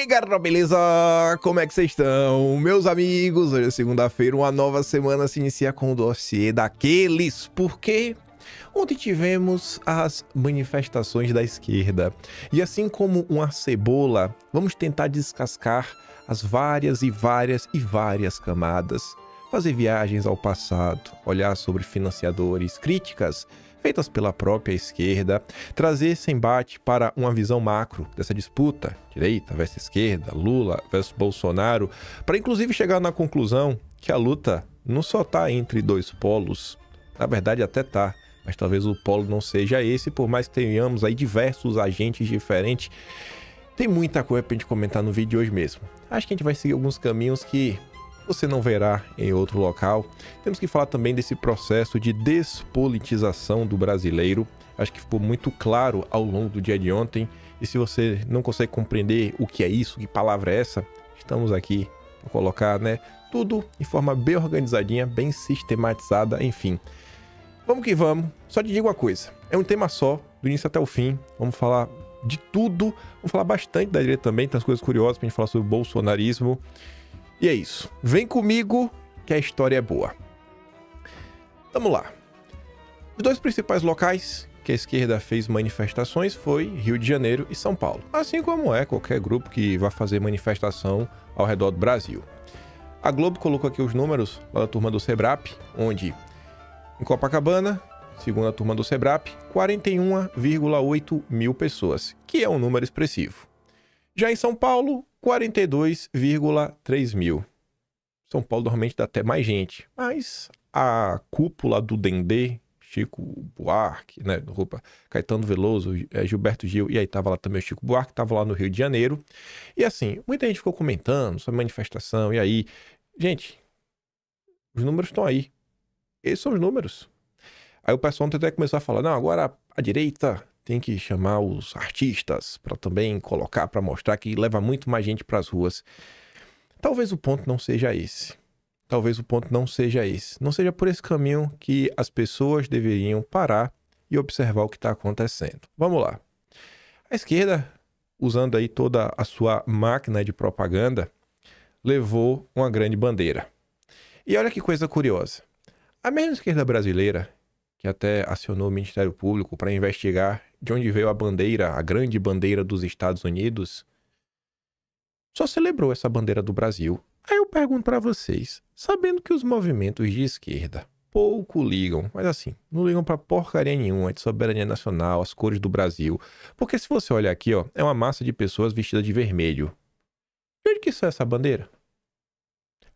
galera, beleza? Como é que vocês estão? Meus amigos, hoje é segunda-feira, uma nova semana se inicia com o dossiê daqueles. Porque ontem tivemos as manifestações da esquerda. E assim como uma cebola, vamos tentar descascar as várias camadas. Fazer viagens ao passado, olhar sobre financiadores, críticas feitas pela própria esquerda, trazer esse embate para uma visão macro dessa disputa, direita versus esquerda, Lula versus Bolsonaro, para inclusive chegar na conclusão que a luta não só está entre dois polos, na verdade até tá, mas talvez o polo não seja esse, por mais que tenhamos aí diversos agentes diferentes. Tem muita coisa pra gente comentar no vídeo de hoje mesmo. Acho que a gente vai seguir alguns caminhos que você não verá em outro local. Temos que falar também desse processo de despolitização do brasileiro. Acho que ficou muito claro ao longo do dia de ontem. E se você não consegue compreender o que é isso, que palavra é essa, estamos aqui para colocar, né, tudo em forma bem organizadinha, bem sistematizada, enfim. Vamos que vamos. Só te digo uma coisa, é um tema só, do início até o fim. Vamos falar de tudo, vamos falar bastante da direita também, tem umas coisas curiosas pra gente falar sobre o bolsonarismo. E é isso. Vem comigo que a história é boa. Vamos lá. Os dois principais locais que a esquerda fez manifestações foi Rio de Janeiro e São Paulo. Assim como é qualquer grupo que vai fazer manifestação ao redor do Brasil. A Globo colocou aqui os números lá da turma do Sebrap, onde em Copacabana, segundo a turma do Sebrap, 41,8 mil pessoas, que é um número expressivo. Já em São Paulo, 42,3 mil. São Paulo normalmente dá até mais gente, mas a cúpula do Dendê, Chico Buarque, né, Caetano Veloso, Gilberto Gil, e aí tava lá também o Chico Buarque, tava lá no Rio de Janeiro. E assim, muita gente ficou comentando sobre manifestação, e aí, gente, os números estão aí. Esses são os números. Aí o pessoal até começou a falar, não, agora a direita tem que chamar os artistas para também colocar, para mostrar que leva muito mais gente para as ruas. Talvez o ponto não seja esse. Talvez o ponto não seja esse. Não seja por esse caminho que as pessoas deveriam parar e observar o que está acontecendo. Vamos lá. A esquerda, usando aí toda a sua máquina de propaganda, levou uma grande bandeira. E olha que coisa curiosa. A mesma esquerda brasileira, que até acionou o Ministério Público para investigar de onde veio a bandeira, a grande bandeira dos Estados Unidos, só celebrou essa bandeira do Brasil. Aí eu pergunto para vocês, sabendo que os movimentos de esquerda pouco ligam, mas assim, não ligam para porcaria nenhuma de soberania nacional, as cores do Brasil, porque se você olhar aqui, ó, é uma massa de pessoas vestidas de vermelho. De onde que isso é essa bandeira?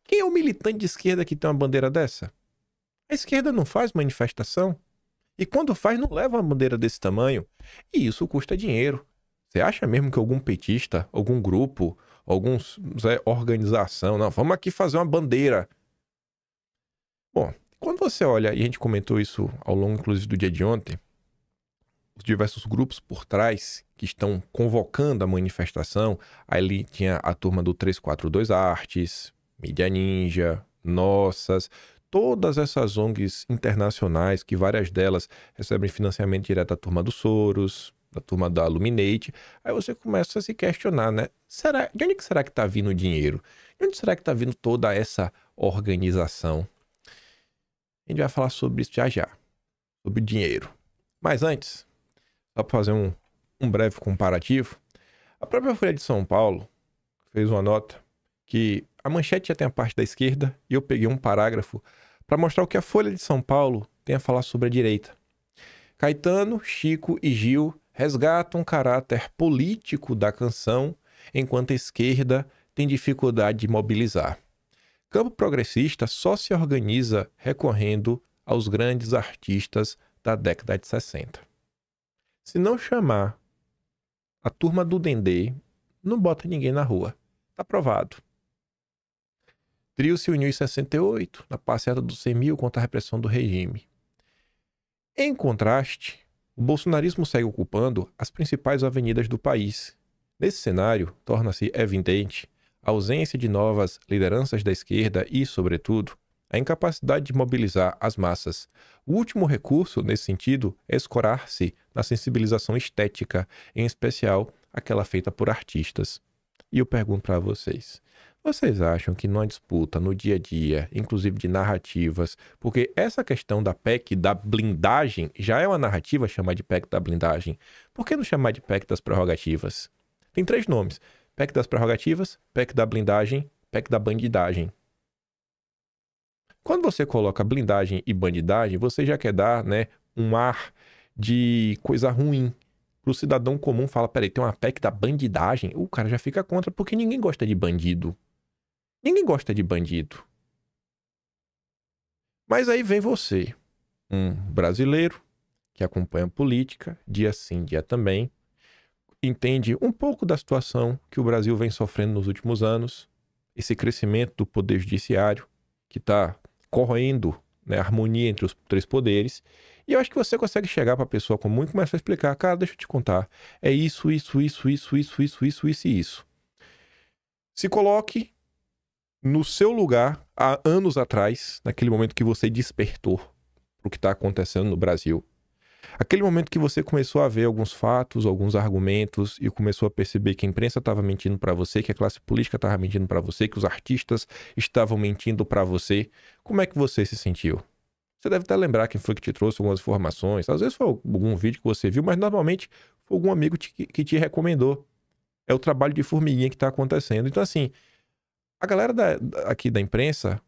Quem é o militante de esquerda que tem uma bandeira dessa? A esquerda não faz manifestação. E quando faz, não leva uma bandeira desse tamanho. E isso custa dinheiro. Você acha mesmo que algum petista, algum grupo, alguma organização, não, vamos aqui fazer uma bandeira. Bom, quando você olha, e a gente comentou isso ao longo, inclusive, do dia de ontem, os diversos grupos por trás que estão convocando a manifestação, aí ali tinha a turma do 342 Artes, Mídia Ninja, Nossas, todas essas ONGs internacionais, que várias delas recebem financiamento direto da turma do Soros, da turma da Illuminati, aí você começa a se questionar, né? De onde que será que está vindo o dinheiro? De onde será que está vindo toda essa organização? A gente vai falar sobre isso já, sobre dinheiro. Mas antes, só para fazer um breve comparativo, a própria Folha de São Paulo fez uma nota que a manchete já tem a parte da esquerda e eu peguei um parágrafo para mostrar o que a Folha de São Paulo tem a falar sobre a direita. Caetano, Chico e Gil resgatam o caráter político da canção, enquanto a esquerda tem dificuldade de mobilizar. Campo progressista só se organiza recorrendo aos grandes artistas da década de 60. Se não chamar a turma do Dendê, não bota ninguém na rua. Tá provado. Trio se uniu em 68, na passeata dos 100 mil contra a repressão do regime. Em contraste, o bolsonarismo segue ocupando as principais avenidas do país. Nesse cenário, torna-se evidente a ausência de novas lideranças da esquerda e, sobretudo, a incapacidade de mobilizar as massas. O último recurso, nesse sentido, é escorar-se na sensibilização estética, em especial aquela feita por artistas. E eu pergunto para vocês. Vocês acham que numa disputa no dia a dia, inclusive de narrativas, porque essa questão da PEC da blindagem já é uma narrativa chamar de PEC da blindagem. Por que não chamar de PEC das prerrogativas? Tem 3 nomes: PEC das prerrogativas, PEC da blindagem, PEC da bandidagem. Quando você coloca blindagem e bandidagem, você já quer dar, né, um ar de coisa ruim. Pro cidadão comum fala, peraí, tem uma PEC da bandidagem? O cara já fica contra, porque ninguém gosta de bandido. Ninguém gosta de bandido. Mas aí vem você, um brasileiro que acompanha a política, dia sim, dia também, entende um pouco da situação que o Brasil vem sofrendo nos últimos anos, esse crescimento do poder judiciário, que está corroendo, né, a harmonia entre os 3 poderes. E eu acho que você consegue chegar para a pessoa comum e começar a explicar, cara, deixa eu te contar, é isso. Se coloque no seu lugar há anos atrás, naquele momento que você despertou para o que está acontecendo no Brasil. Aquele momento que você começou a ver alguns fatos, alguns argumentos e começou a perceber que a imprensa estava mentindo para você, que a classe política estava mentindo para você, que os artistas estavam mentindo para você. Como é que você se sentiu? Você deve até lembrar quem foi que te trouxe algumas informações. Às vezes foi algum vídeo que você viu, mas normalmente foi algum amigo que te recomendou. É o trabalho de formiguinha que está acontecendo. Então, assim, a galera aqui da imprensa,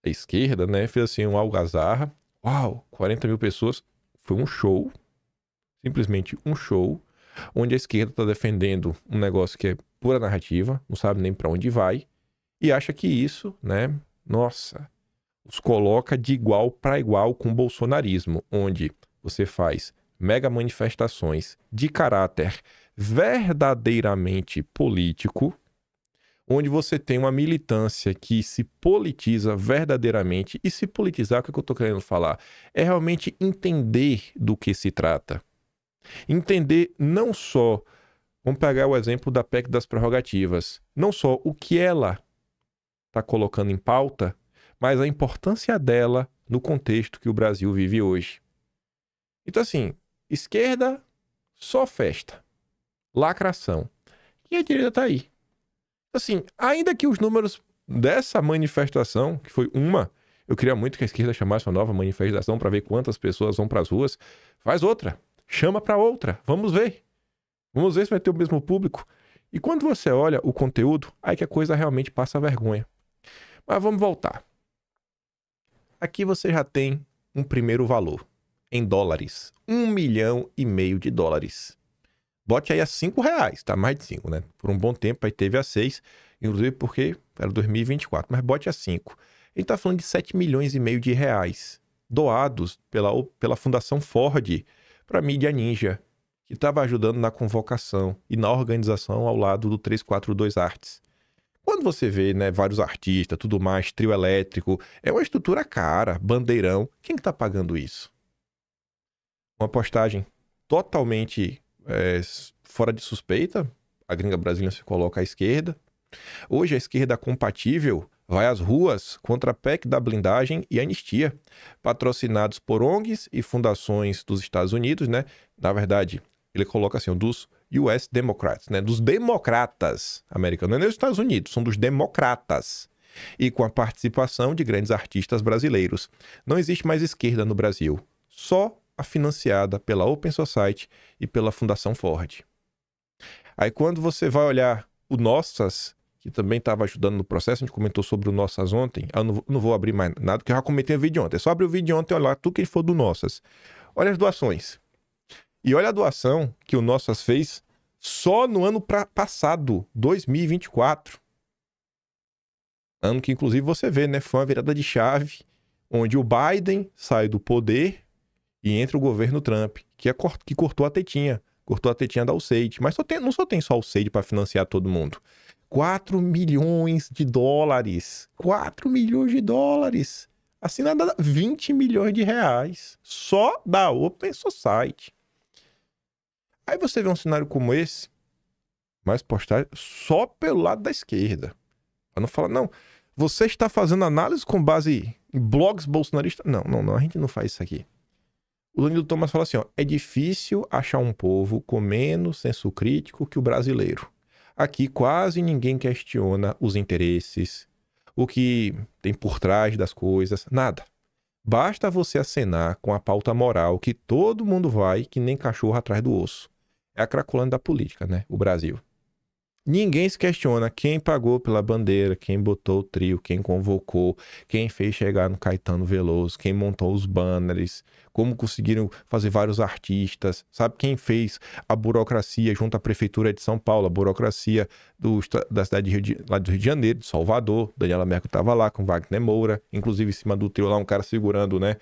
a esquerda, né, fez assim um algazarra. Uau, 40 mil pessoas. Foi um show, simplesmente um show, onde a esquerda está defendendo um negócio que é pura narrativa, não sabe nem para onde vai, e acha que isso, né, nossa, os coloca de igual para igual com o bolsonarismo, onde você faz mega manifestações de caráter verdadeiramente político, onde você tem uma militância que se politiza verdadeiramente. E se politizar, o que eu estou querendo falar? É realmente entender do que se trata. Entender não só, vamos pegar o exemplo da PEC das prerrogativas, não só o que ela está colocando em pauta, mas a importância dela no contexto que o Brasil vive hoje. Então, assim, esquerda, só festa, lacração. E a direita está aí. Assim, ainda que os números dessa manifestação, que foi uma, eu queria muito que a esquerda chamasse uma nova manifestação para ver quantas pessoas vão para as ruas, faz outra, chama para outra, vamos ver se vai ter o mesmo público. E quando você olha o conteúdo, aí que a coisa realmente passa vergonha. Mas vamos voltar. Aqui você já tem um primeiro valor, em dólares, 1,5 milhão de dólares. Bote aí a R$5, tá? Mais de 5, né? Por um bom tempo aí teve a 6, inclusive porque era 2024, mas bote a 5. Ele tá falando de 7,5 milhões de reais doados pela Fundação Ford para a mídia Ninja, que estava ajudando na convocação e na organização ao lado do 342 Arts. Quando você vê, né, vários artistas, tudo mais, trio elétrico, é uma estrutura cara, bandeirão. Quem que tá pagando isso? Uma postagem totalmente fora de suspeita, a gringa brasileira se coloca à esquerda. Hoje a esquerda compatível vai às ruas contra a PEC da blindagem e anistia, patrocinados por ONGs e fundações dos Estados Unidos, né? Na verdade, ele coloca assim, dos US Democrats, né? Dos democratas americanos, não é nem dos Estados Unidos, são dos democratas. E com a participação de grandes artistas brasileiros. Não existe mais esquerda no Brasil, só a financiada pela Open Society e pela Fundação Ford. Aí quando você vai olhar o Nossas, que também estava ajudando no processo, a gente comentou sobre o Nossas ontem, eu não vou abrir mais nada, porque eu já comentei o vídeo ontem, é só abrir o vídeo ontem e olhar tudo que for do Nossas. Olha as doações. E olha a doação que o Nossas fez só no ano passado, 2024. Ano que inclusive você vê, né, foi uma virada de chave, onde o Biden sai do poder e entra o governo Trump, que cortou a tetinha da USAID. Mas não só tem só a USAID para financiar todo mundo. 4 milhões de dólares. 4 milhões de dólares. Assim nada, 20 milhões de reais. Só da Open Society. Aí você vê um cenário como esse, mais postagem, só pelo lado da esquerda. Para não falar, não, você está fazendo análise com base em blogs bolsonaristas? Não, a gente não faz isso aqui. O Danilo Thomas fala assim, ó, é difícil achar um povo com menos senso crítico que o brasileiro. Aqui quase ninguém questiona os interesses, o que tem por trás das coisas, nada. Basta você acenar com a pauta moral que todo mundo vai, que nem cachorro atrás do osso. É a cracolândia da política, né? O Brasil. Ninguém se questiona quem pagou pela bandeira, quem botou o trio, quem convocou, quem fez chegar no Caetano Veloso, quem montou os banners, como conseguiram fazer vários artistas, sabe quem fez a burocracia junto à Prefeitura de São Paulo, a burocracia da cidade lá do Rio de Janeiro, de Salvador. Daniela Mercury estava lá com Wagner Moura, inclusive em cima do trio lá um cara segurando, né,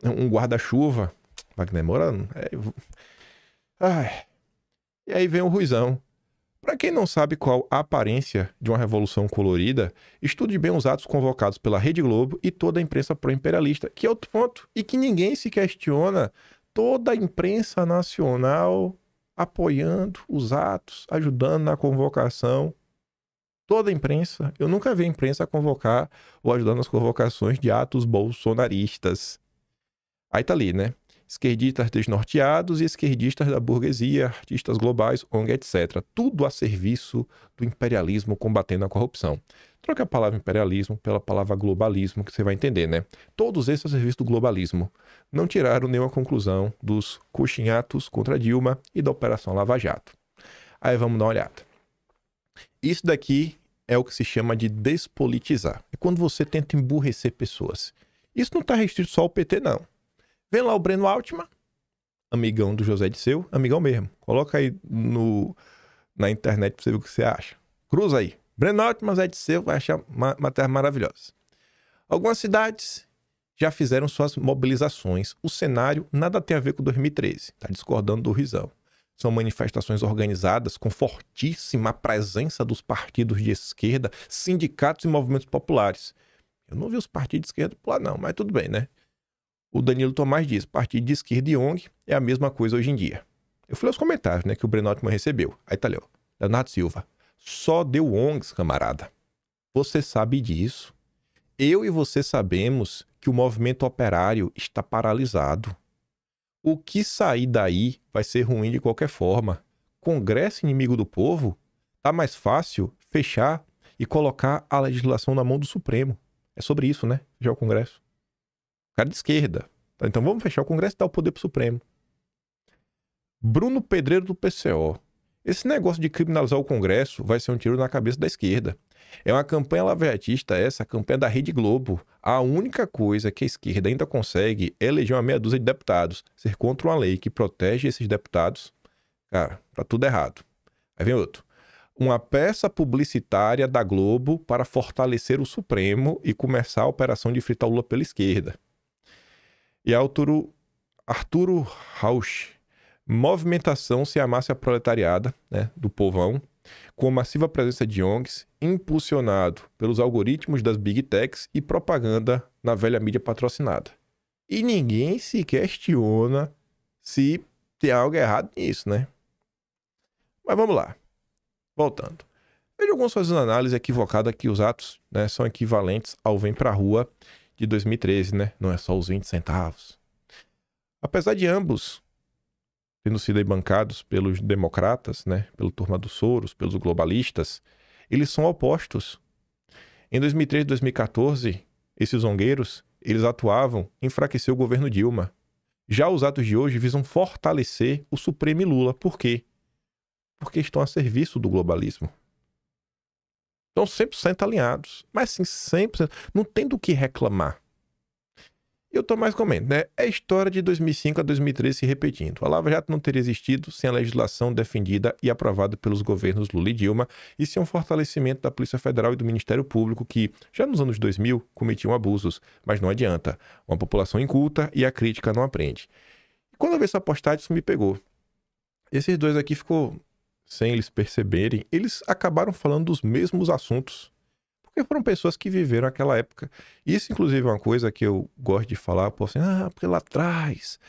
um guarda-chuva. Wagner Moura... Ai. E aí vem o Ruizão. Para quem não sabe qual a aparência de uma revolução colorida, estude bem os atos convocados pela Rede Globo e toda a imprensa pró-imperialista, que é outro ponto, e que ninguém se questiona. Toda a imprensa nacional apoiando os atos, ajudando na convocação. Toda a imprensa. Eu nunca vi a imprensa convocar ou ajudando nas convocações de atos bolsonaristas. Aí tá ali, né? Esquerdistas desnorteados e esquerdistas da burguesia, artistas globais, ONG, etc. Tudo a serviço do imperialismo combatendo a corrupção. Troca a palavra imperialismo pela palavra globalismo, que você vai entender, né? Todos esses a serviço do globalismo. Não tiraram nenhuma conclusão dos coxinhatos contra Dilma e da Operação Lava Jato. Aí vamos dar uma olhada. Isso daqui é o que se chama de despolitizar. É quando você tenta emburrecer pessoas. Isso não está restrito só ao PT, não. Vem lá o Breno Altman, amigão do José Disseu, amigão mesmo. Coloca aí na internet pra você ver o que você acha. Cruza aí. Breno Altman, José Disseu, vai achar uma terra maravilhosa. Algumas cidades já fizeram suas mobilizações. O cenário nada tem a ver com 2013. Tá discordando do Rizão. São manifestações organizadas com fortíssima presença dos partidos de esquerda, sindicatos e movimentos populares. Eu não vi os partidos de esquerda por lá não, mas tudo bem, né? O Danilo Tomás diz, partido de esquerda e ONG é a mesma coisa hoje em dia. Eu fui aos comentários, né, que o Breno Altman recebeu. Aí tá ali, ó. Leonardo Silva. Só deu ONGs, camarada. Você sabe disso. Eu e você sabemos que o movimento operário está paralisado. O que sair daí vai ser ruim de qualquer forma. Congresso inimigo do povo, tá mais fácil fechar e colocar a legislação na mão do Supremo. É sobre isso, né? Já o Congresso. Cara de esquerda. Então vamos fechar o Congresso e dar o poder pro Supremo. Bruno Pedreiro do PCO. Esse negócio de criminalizar o Congresso vai ser um tiro na cabeça da esquerda. É uma campanha lavajatista essa, a campanha da Rede Globo. A única coisa que a esquerda ainda consegue é eleger uma meia dúzia de deputados. Ser contra uma lei que protege esses deputados. Cara, tá tudo errado. Aí vem outro. Uma peça publicitária da Globo para fortalecer o Supremo e começar a operação de fritar o Lula pela esquerda. E Arturo Rauch. Movimentação se amasse a proletariada, né, do povão, com massiva presença de ONGs, impulsionado pelos algoritmos das Big Techs e propaganda na velha mídia patrocinada. E ninguém se questiona se tem algo errado nisso, né? Mas vamos lá. Voltando. Vejo algumas fazendo análise equivocada que os atos, né, são equivalentes ao Vem Pra Rua de 2013, né? Não é só os 20 centavos. Apesar de ambos tendo sido aí bancados pelos democratas, né, pela turma dos Soros, pelos globalistas, eles são opostos. Em 2013 e 2014, esses zongueiros, eles atuavam em enfraquecer o governo Dilma. Já os atos de hoje visam fortalecer o Supremo e Lula. Por quê? Porque estão a serviço do globalismo. Estão 100% alinhados. Mas sim, 100%. Não tem do que reclamar. Eu tô mais comendo, né? É a história de 2005 a 2013 se repetindo. A Lava Jato não teria existido sem a legislação defendida e aprovada pelos governos Lula e Dilma e sem um fortalecimento da Polícia Federal e do Ministério Público que, já nos anos 2000, cometiam abusos. Mas não adianta. Uma população inculta e a crítica não aprende. E quando eu vi essa postagem, isso me pegou. Esses dois aqui ficou, sem eles perceberem, eles acabaram falando dos mesmos assuntos. Porque foram pessoas que viveram aquela época. Isso, inclusive, é uma coisa que eu gosto de falar, pô, assim, porque lá atrás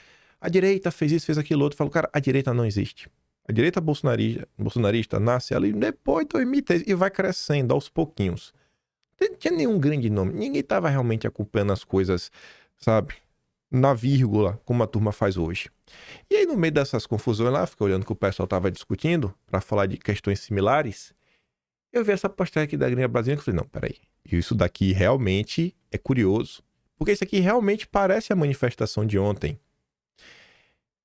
a direita fez isso, fez aquilo outro. Eu falo, cara, a direita não existe. A direita bolsonarista nasce ali depois de 2013 e vai crescendo aos pouquinhos. Não tinha nenhum grande nome. Ninguém estava realmente acompanhando as coisas, sabe, na vírgula, como a turma faz hoje. E aí, no meio dessas confusões lá, fiquei olhando que o pessoal estava discutindo para falar de questões similares. Eu vi essa postagem aqui da gringa brasileira e falei, não, peraí. Isso daqui realmente é curioso. Porque isso aqui realmente parece a manifestação de ontem.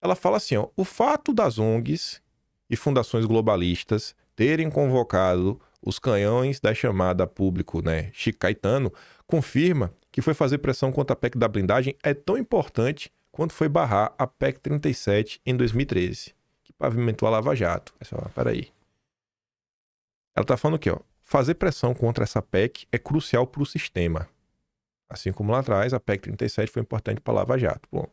Ela fala assim, ó, o fato das ONGs e fundações globalistas terem convocado os canhões da chamada a público, né, Chico Caetano, confirma que foi fazer pressão contra a PEC da blindagem é tão importante quanto foi barrar a PEC 37 em 2013, que pavimentou a Lava Jato. Aí você fala, peraí. Ela tá falando aqui, ó, fazer pressão contra essa PEC é crucial para o sistema. Assim como lá atrás, a PEC 37 foi importante para a Lava Jato. Bom,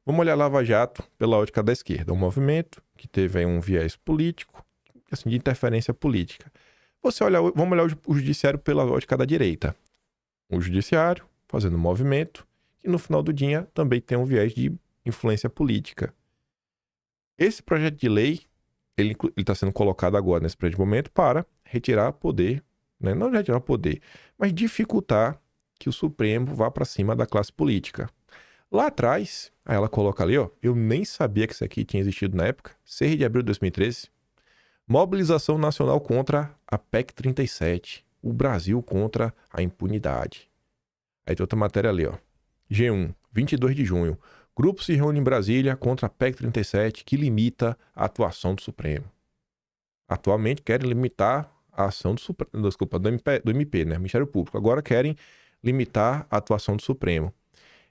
vamos olhar a Lava Jato pela ótica da esquerda. Um movimento que teve aí um viés político, assim, de interferência política. Vamos olhar o judiciário pela ótica da direita. O judiciário fazendo um movimento que no final do dia também tem um viés de influência política. Esse projeto de lei, ele está sendo colocado agora nesse presente momento para retirar poder, né? Não retirar poder, mas dificultar que o Supremo vá para cima da classe política. Lá atrás, aí ela coloca ali, ó, eu nem sabia que isso aqui tinha existido na época, 6 de abril de 2013, mobilização nacional contra a PEC 37, o Brasil contra a impunidade. Aí tem outra matéria ali, ó, G1, 22 de junho, grupo se reúne em Brasília contra a PEC 37 que limita a atuação do Supremo. Atualmente querem limitar a ação do Supremo, desculpa, do MP, né, Ministério Público. Agora querem limitar a atuação do Supremo.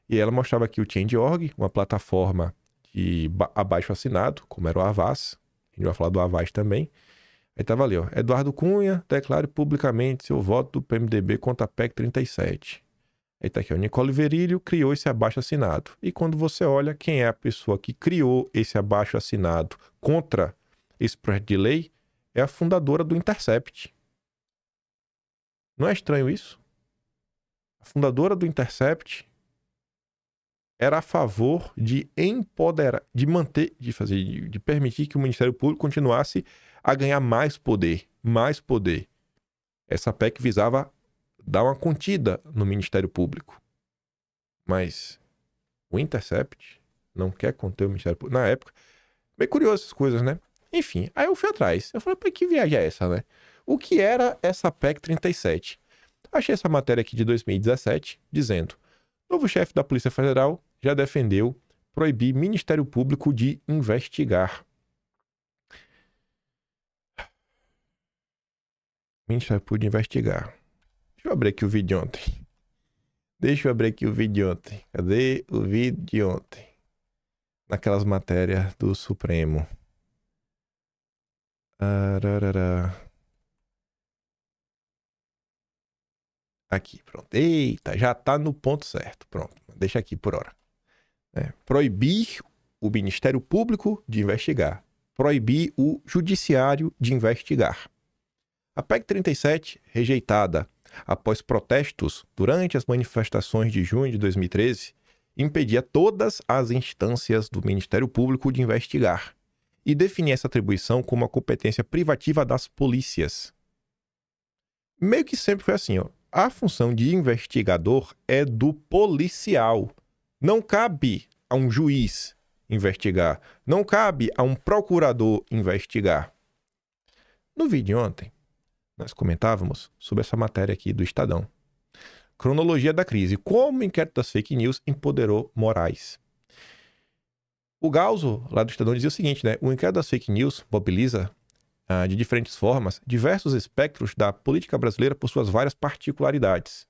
E ela mostrava aqui o Change.org, uma plataforma de abaixo assinado, como era o Avaz. A gente vai falar do Avaz também. Aí tava ali, ó. Eduardo Cunha declare publicamente seu voto do PMDB contra a PEC 37. Aí tá aqui, ó. Nicole Verílio criou esse abaixo assinado. E quando você olha quem é a pessoa que criou esse abaixo assinado contra esse projeto de lei, é a fundadora do Intercept. Não é estranho isso? A fundadora do Intercept era a favor de empoderar, de manter, de permitir que o Ministério Público continuasse a ganhar mais poder, mais poder. Essa PEC visava dar uma contida no Ministério Público. Mas o Intercept não quer conter o Ministério Público. Na época, bem curioso essas coisas, né? Enfim, aí eu fui atrás. Eu falei, pô, que viagem é essa, né? O que era essa PEC 37? Achei essa matéria aqui de 2017, dizendo: novo chefe da Polícia Federal já defendeu proibir Ministério Público de investigar. Ministério Público de investigar. Deixa eu abrir aqui o vídeo de ontem. Cadê o vídeo de ontem? Naquelas matérias do Supremo. Aqui, pronto. Eita, já tá no ponto certo. Pronto, deixa aqui por hora. Proibir o Ministério Público de investigar. Proibir o Judiciário de investigar. A PEC 37, rejeitada após protestos durante as manifestações de junho de 2013, impedia todas as instâncias do Ministério Público de investigar e definia essa atribuição como uma competência privativa das polícias. Meio que sempre foi assim, ó. A função de investigador é do policial. Não cabe a um juiz investigar. Não cabe a um procurador investigar. No vídeo de ontem, nós comentávamos sobre essa matéria aqui do Estadão. Cronologia da crise. Como o inquérito das fake news empoderou Moraes. O Galzo, lá do Estadão, dizia o seguinte, né? O inquérito das fake news mobiliza, de diferentes formas, diversos espectros da política brasileira por suas várias particularidades.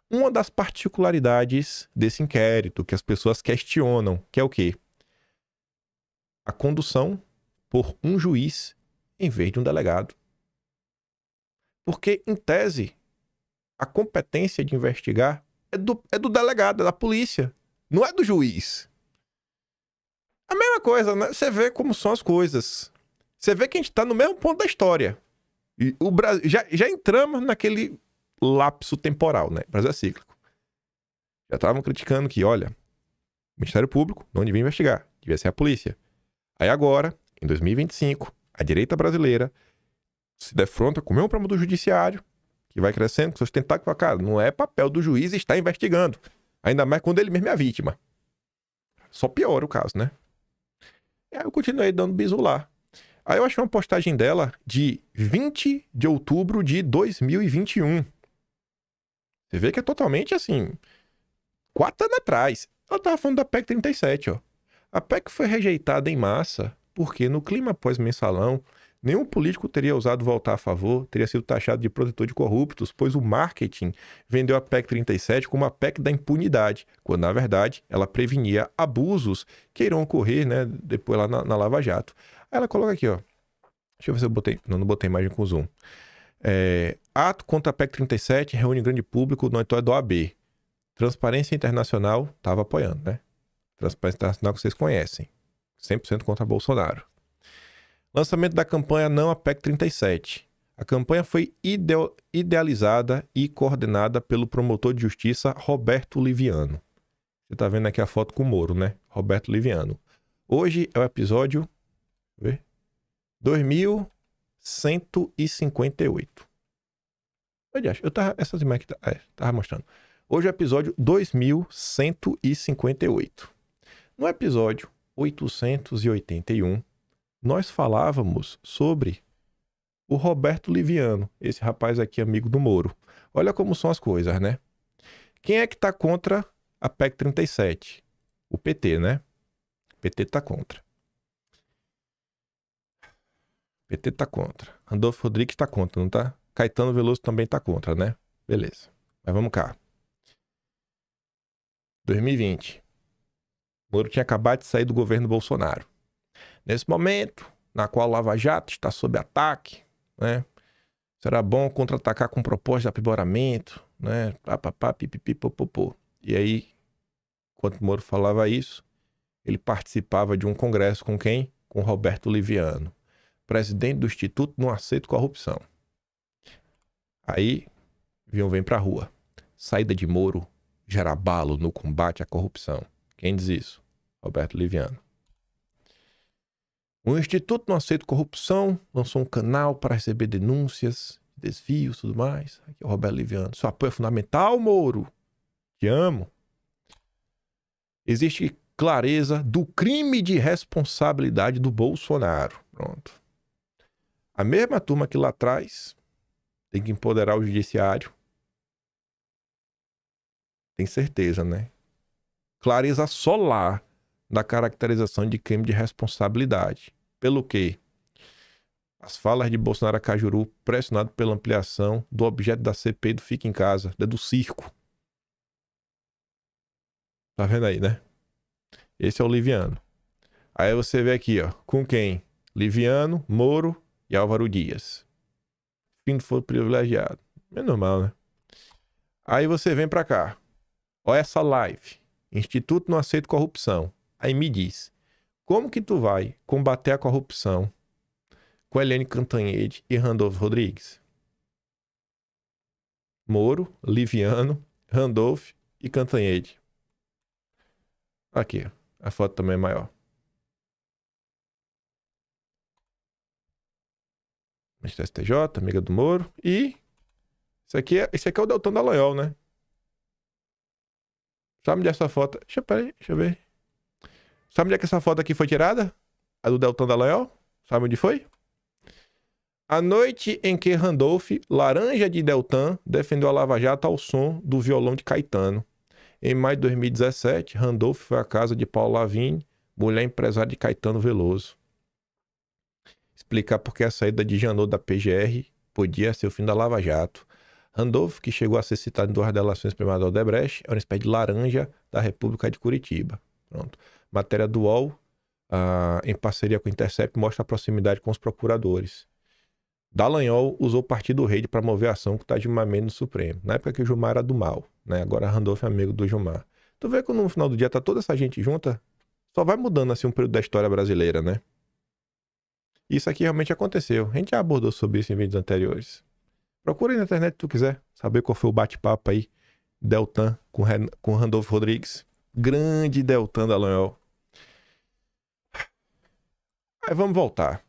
Uma das particularidades desse inquérito que as pessoas questionam, que é o quê? A condução por um juiz em vez de um delegado. Porque, em tese, a competência de investigar é do delegado, é da polícia, não é do juiz. A mesma coisa, né? Você vê como são as coisas. Você vê que a gente está no mesmo ponto da história. E o Brasil, já entramos naquele lapso temporal, né? O Brasil é cíclico. Já estavam criticando que, olha, o Ministério Público não devia investigar, devia ser a polícia. Aí agora, em 2025, a direita brasileira se defronta com o mesmo problema do judiciário, que vai crescendo, com seus tentáculos, cara, não é papel do juiz estar investigando. Ainda mais quando ele mesmo é a vítima. Só piora o caso, né? E aí eu continuei dando bisu lá. Aí eu achei uma postagem dela de 20 de outubro de 2021. Você vê que é totalmente assim, 4 anos atrás. Ela tava falando da PEC 37, ó. A PEC foi rejeitada em massa porque no clima pós-mensalão, nenhum político teria ousado votar a favor, teria sido taxado de protetor de corruptos, pois o marketing vendeu a PEC 37 como a PEC da impunidade, quando na verdade ela prevenia abusos que irão ocorrer, né, depois lá na Lava Jato. Aí ela coloca aqui, ó. Deixa eu ver se eu botei. Não botei imagem com zoom. Ato contra a PEC 37 reúne grande público no auditório da OAB. Transparência Internacional estava apoiando, né? Transparência Internacional que vocês conhecem. 100% contra Bolsonaro. Lançamento da campanha Não à PEC 37. A campanha foi idealizada e coordenada pelo promotor de justiça Roberto Liviano. Você está vendo aqui a foto com o Moro, né? Roberto Liviano. Hoje é o episódio... Deixa eu ver. 2158. Essas imagens aqui tava mostrando. Hoje é o episódio 2158. No episódio 881, nós falávamos sobre o Roberto Liviano, esse rapaz aqui, amigo do Moro. Olha como são as coisas, né? Quem é que tá contra a PEC 37? O PT, né? O PT tá contra. O PT tá contra. Randolfo Rodrigues tá contra, não tá? Caetano Veloso também tá contra, né? Beleza. Mas vamos cá. 2020. Moro tinha acabado de sair do governo Bolsonaro. Nesse momento, na qual Lava Jato está sob ataque, né? Será bom contra-atacar com proposta de aprimoramento, né? Pipipipopopô. E aí, enquanto Moro falava isso, ele participava de um congresso com quem? Com Roberto Liviano, presidente do Instituto Não Aceito Corrupção. Aí, vem pra rua. Saída de Moro gera abalo no combate à corrupção. Quem diz isso? Roberto Liviano. O Instituto Não Aceito Corrupção lançou um canal para receber denúncias, desvios e tudo mais. Aqui é o Roberto Liviano. Seu apoio é fundamental, Moro. Te amo. Existe clareza do crime de responsabilidade do Bolsonaro. Pronto. A mesma turma que lá atrás tem que empoderar o judiciário. Tem certeza, né? Clareza solar da caracterização de crime de responsabilidade. Pelo quê? As falas de Bolsonaro a Cajuru, pressionado pela ampliação do objeto da CPI do Fica em Casa, do circo. Tá vendo aí, né? Esse é o Liviano. Aí você vê aqui, ó, com quem? Liviano, Moro e Álvaro Dias. Fim do foro privilegiado. É normal, né? Aí você vem pra cá. Olha essa live. Instituto Não Aceito Corrupção. Aí me diz, como que tu vai combater a corrupção com Eliane Cantanhede e Randolfo Rodrigues? Moro, Liviano, Randolfo e Cantanhede. Aqui, a foto também é maior. Ministro do STJ, amiga do Moro. E esse aqui é o Deltan Dallagnol, né? Sabe onde é essa foto? Deixa eu ver. Sabe onde é que essa foto aqui foi tirada? A do Deltan Dallagnol? Sabe onde foi? A noite em que Randolph, laranja de Deltan, defendeu a Lava Jato ao som do violão de Caetano. Em maio de 2017, Randolph foi à casa de Paulo Lavigne, mulher empresária de Caetano Veloso. Explicar por que a saída de Janot da PGR podia ser o fim da Lava Jato. Randolph, que chegou a ser citado em 2 delações primárias da Odebrecht, é uma espécie de laranja da República de Curitiba. Pronto. Matéria do UOL, em parceria com o Intercept, mostra a proximidade com os procuradores. Dallagnol usou o Partido Rede para mover a ação com o Gilmar Mendes no Supremo. Na época que o Gilmar era do mal, né? Agora Randolph é amigo do Gilmar. Tu vê que no final do dia tá toda essa gente junta, só vai mudando assim um período da história brasileira, né? Isso aqui realmente aconteceu. A gente já abordou sobre isso em vídeos anteriores. Procura aí na internet se tu quiser saber qual foi o bate-papo aí. Deltan com Randolfo Rodrigues. Grande Deltan Dallagnol. Aí vamos voltar.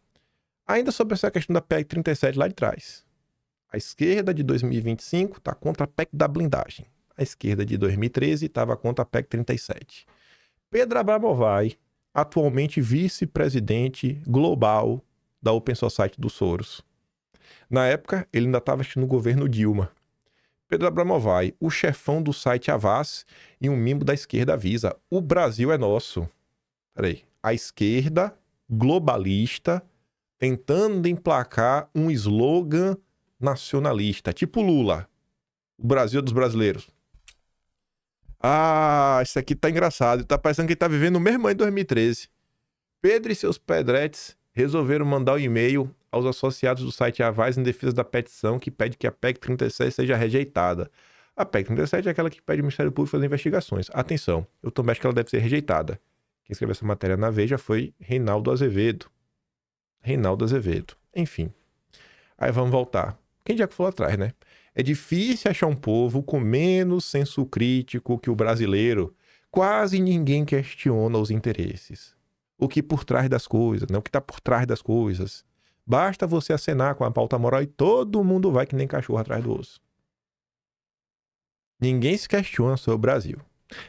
Ainda sobre essa questão da PEC 37 lá de trás. A esquerda de 2025 está contra a PEC da blindagem. A esquerda de 2013 estava contra a PEC 37. Pedro Abramovay, atualmente vice-presidente global da Open Society do Soros. Na época, ele ainda estava no governo Dilma. Pedro Abramovay, o chefão do site Avaz e um membro da esquerda avisa: o Brasil é nosso. Peraí, a esquerda globalista tentando emplacar um slogan nacionalista, tipo Lula. O Brasil é dos brasileiros. Ah, isso aqui tá engraçado. Tá parecendo que tá vivendo o mesmo ano de 2013. Pedro e seus pedretes resolveram mandar um e-mail aos associados do site Avaz em defesa da petição que pede que a PEC 37 seja rejeitada. A PEC 37 é aquela que pede o Ministério Público fazer investigações. Atenção, eu também acho que ela deve ser rejeitada. Quem escreveu essa matéria na Veja foi Reinaldo Azevedo. Enfim. Aí vamos voltar. Quem já falou atrás, né? É difícil achar um povo com menos senso crítico que o brasileiro. Quase ninguém questiona os interesses. O que por trás das coisas, né? O que está por trás das coisas. Basta você acenar com a pauta moral e todo mundo vai que nem cachorro atrás do osso. Ninguém se questiona sobre o Brasil.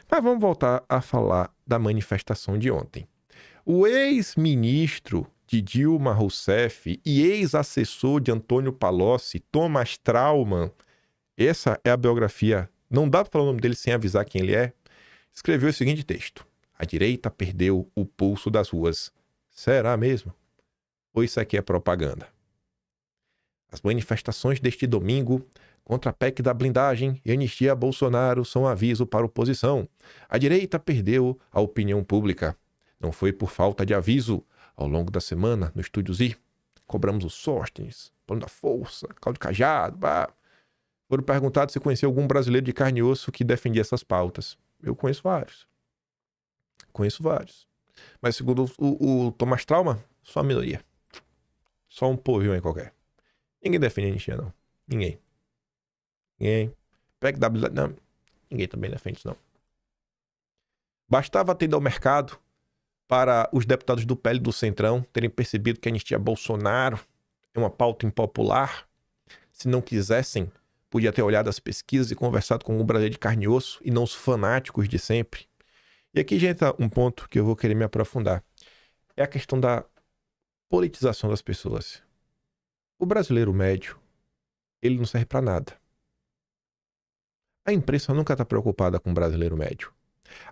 Mas vamos voltar a falar da manifestação de ontem. O ex-ministro de Dilma Rousseff e ex-assessor de Antônio Palocci, Thomas Trauman, essa é a biografia, não dá para falar o nome dele sem avisar quem ele é, escreveu o seguinte texto: a direita perdeu o pulso das ruas. Será mesmo? Ou isso aqui é propaganda? As manifestações deste domingo contra a PEC da blindagem e anistia a Bolsonaro são aviso para a oposição. A direita perdeu a opinião pública. Não foi por falta de aviso. Ao longo da semana, no Estúdio Z, cobramos os Sóstenes, Plano da Força, Cláudio Cajado. Foram perguntados se conhecia algum brasileiro de carne e osso que defendia essas pautas. Eu conheço vários. Mas segundo o Thomas Trauman, só a minoria. Só um povinho aí qualquer. Ninguém defende a anistia, não. Ninguém. PEC da blindagem, não. Ninguém também defende isso, não. Bastava ter ido ao mercado para os deputados do PL do Centrão terem percebido que a anistia Bolsonaro é uma pauta impopular. Se não quisessem, podia ter olhado as pesquisas e conversado com um brasileiro de carne e osso e não os fanáticos de sempre. E aqui já entra um ponto que eu vou querer me aprofundar. É a questão da politização das pessoas. O brasileiro médio, ele não serve para nada. A imprensa nunca está preocupada com o brasileiro médio.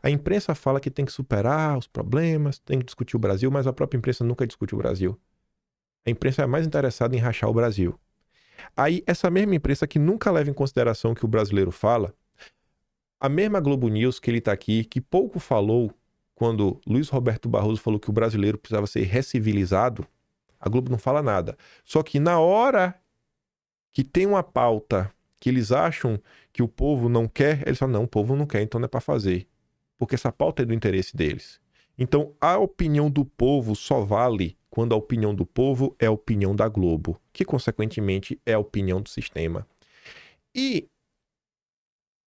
A imprensa fala que tem que superar os problemas, tem que discutir o Brasil, mas a própria imprensa nunca discute o Brasil. A imprensa é mais interessada em rachar o Brasil. Aí, essa mesma imprensa que nunca leva em consideração o que o brasileiro fala, a mesma Globo News que ele está aqui, que pouco falou quando Luiz Roberto Barroso falou que o brasileiro precisava ser recivilizado, a Globo não fala nada. Só que na hora que tem uma pauta que eles acham que o povo não quer, eles falam, não, o povo não quer, então não é para fazer. Porque essa pauta é do interesse deles. Então, a opinião do povo só vale quando a opinião do povo é a opinião da Globo, que, consequentemente, é a opinião do sistema. E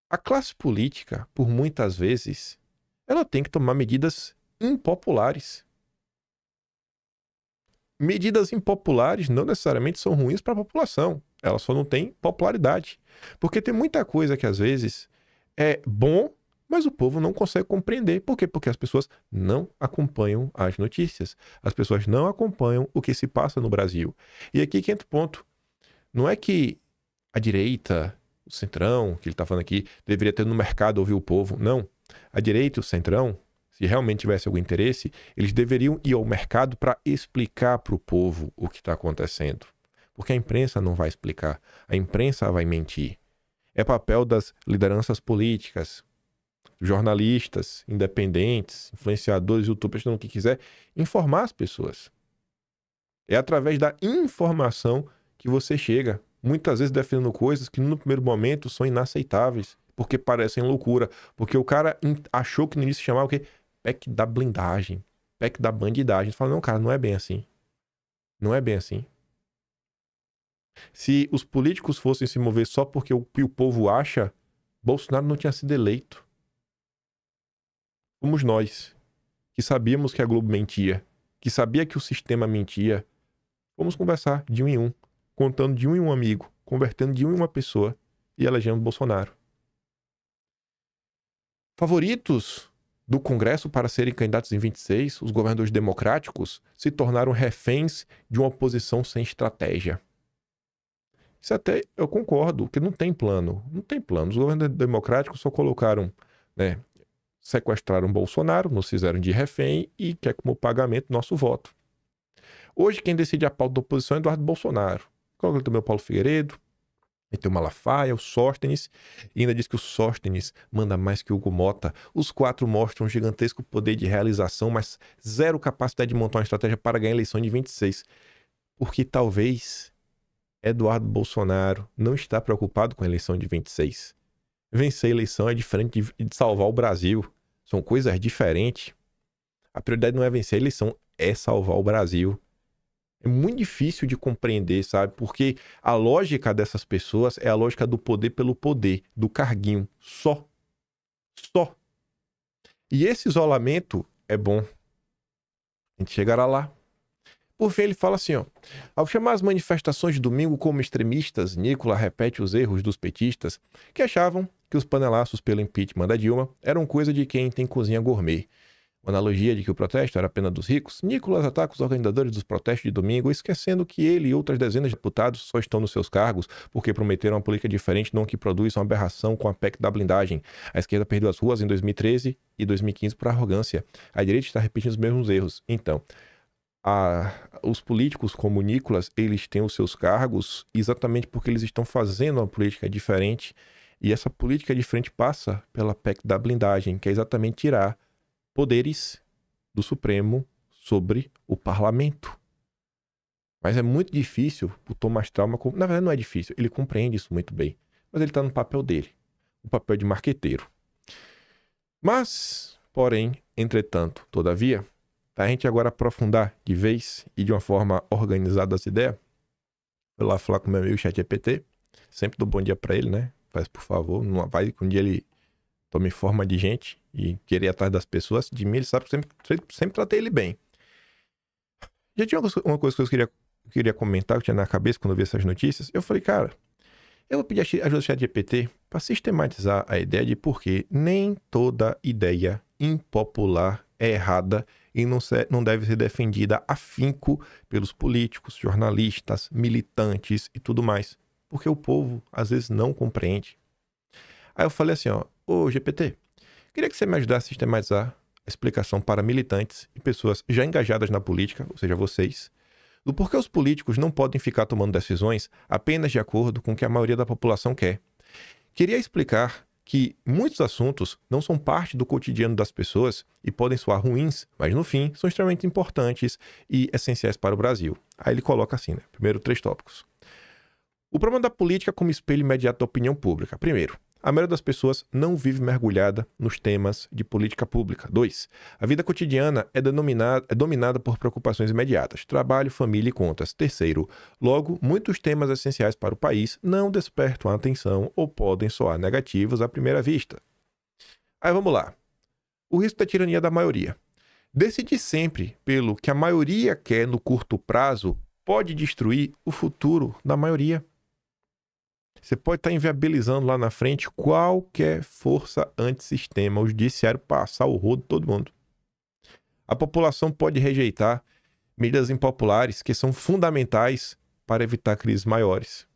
a classe política, por muitas vezes, ela tem que tomar medidas impopulares. Medidas impopulares não necessariamente são ruins para a população. Elas só não têm popularidade. Porque tem muita coisa que, às vezes, é bom, mas o povo não consegue compreender. Por quê? Porque as pessoas não acompanham as notícias. As pessoas não acompanham o que se passa no Brasil. E aqui que entra o ponto. Não é que a direita, o centrão, que ele está falando aqui, deveria ter no mercado ouvir o povo. Não. A direita e o centrão, se realmente tivesse algum interesse, eles deveriam ir ao mercado para explicar para o povo o que está acontecendo. Porque a imprensa não vai explicar. A imprensa vai mentir. É papel das lideranças políticas, jornalistas, independentes, influenciadores, youtubers, o que quiser, informar as pessoas. É através da informação que você chega, muitas vezes defendendo coisas que no primeiro momento são inaceitáveis, porque parecem loucura, porque o cara achou que no início chamava o quê? PEC da blindagem, PEC da bandidagem. Você fala, não, cara, não é bem assim. Não é bem assim. Se os políticos fossem se mover só porque o povo acha, Bolsonaro não tinha sido eleito. Fomos nós, que sabíamos que a Globo mentia, que sabia que o sistema mentia. Vamos conversar de um em um, contando de um em um amigo, convertendo de um em uma pessoa e elegendo Bolsonaro. Favoritos do Congresso para serem candidatos em 26, os governadores democráticos se tornaram reféns de uma oposição sem estratégia. Isso até eu concordo, que não tem plano. Não tem plano. Os governadores democráticos só colocaram, né, sequestraram Bolsonaro, nos fizeram de refém e quer como pagamento nosso voto. Hoje quem decide a pauta da oposição é Eduardo Bolsonaro. Coloca também o Paulo Figueiredo, e tem o Malafaia, o Sóstenes, e ainda diz que o Sóstenes manda mais que o Hugo Mota. Os quatro mostram um gigantesco poder de realização, mas zero capacidade de montar uma estratégia para ganhar a eleição de 26. Porque talvez Eduardo Bolsonaro não está preocupado com a eleição de 26. Vencer a eleição é diferente de salvar o Brasil. São coisas diferentes. A prioridade não é vencer a eleição, é salvar o Brasil. É muito difícil de compreender, sabe? Porque a lógica dessas pessoas é a lógica do poder pelo poder, do carguinho. Só. Só. E esse isolamento é bom. A gente chegará lá. Por fim, ele fala assim, ó. Ao chamar as manifestações de domingo como extremistas, Nicola repete os erros dos petistas que achavam que os panelaços pelo impeachment da Dilma eram coisa de quem tem cozinha gourmet. Uma analogia de que o protesto era apenas dos ricos, Nicolas ataca os organizadores dos protestos de domingo, esquecendo que ele e outras dezenas de deputados só estão nos seus cargos porque prometeram uma política diferente, não que produz uma aberração com a PEC da blindagem. A esquerda perdeu as ruas em 2013 e 2015 por arrogância. A direita está repetindo os mesmos erros. Então, os políticos como Nicolas, eles têm os seus cargos exatamente porque eles estão fazendo uma política diferente, e essa política diferente passa pela PEC da blindagem, que é exatamente tirar poderes do Supremo sobre o parlamento. Mas é muito difícil o Thomas Trauma... Na verdade não é difícil, ele compreende isso muito bem. Mas ele está no papel dele, o papel de marqueteiro. Mas, porém, entretanto, todavia, para a gente agora aprofundar de vez e de uma forma organizada as ideias, vou lá falar com meu amigo ChatGPT, sempre dou bom dia para ele, né? Faz, por favor, não vai que um dia ele tome forma de gente e querer ir atrás das pessoas. De mim, ele sabe que sempre tratei ele bem. Já tinha uma coisa que eu queria comentar, que eu tinha na cabeça quando eu vi essas notícias. Eu falei, cara, eu vou pedir ajuda do ChatGPT para sistematizar a ideia de por que nem toda ideia impopular é errada e não deve ser defendida afinco pelos políticos, jornalistas, militantes e tudo mais. Porque o povo, às vezes, não compreende. Aí eu falei assim, ó, ô GPT, queria que você me ajudasse a sistematizar a explicação para militantes e pessoas já engajadas na política, ou seja, vocês, do porquê os políticos não podem ficar tomando decisões apenas de acordo com o que a maioria da população quer. Queria explicar que muitos assuntos não são parte do cotidiano das pessoas e podem soar ruins, mas no fim são extremamente importantes e essenciais para o Brasil. Aí ele coloca assim, né? Primeiro, 3 tópicos. O problema da política como espelho imediato da opinião pública. Primeiro, a maioria das pessoas não vive mergulhada nos temas de política pública. 2. A vida cotidiana é dominada por preocupações imediatas, trabalho, família e contas. Terceiro, logo, muitos temas essenciais para o país não despertam a atenção ou podem soar negativos à primeira vista. Aí vamos lá. O risco da tirania da maioria. Decidir sempre pelo que a maioria quer no curto prazo pode destruir o futuro da maioria. Você pode estar inviabilizando lá na frente qualquer força antissistema, o judiciário passar o rodo de todo mundo. A população pode rejeitar medidas impopulares que são fundamentais para evitar crises maiores.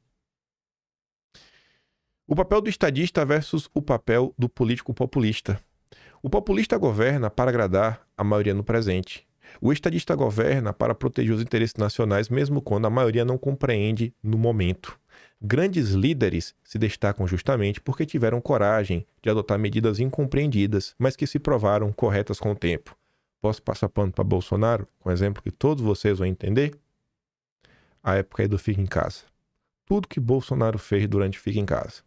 O papel do estadista versus o papel do político populista. O populista governa para agradar a maioria no presente. O estadista governa para proteger os interesses nacionais, mesmo quando a maioria não compreende no momento. Grandes líderes se destacam justamente porque tiveram coragem de adotar medidas incompreendidas, mas que se provaram corretas com o tempo. Posso passar pano para Bolsonaro, com um exemplo que todos vocês vão entender? A época aí do Fica em Casa. Tudo que Bolsonaro fez durante Fica em Casa.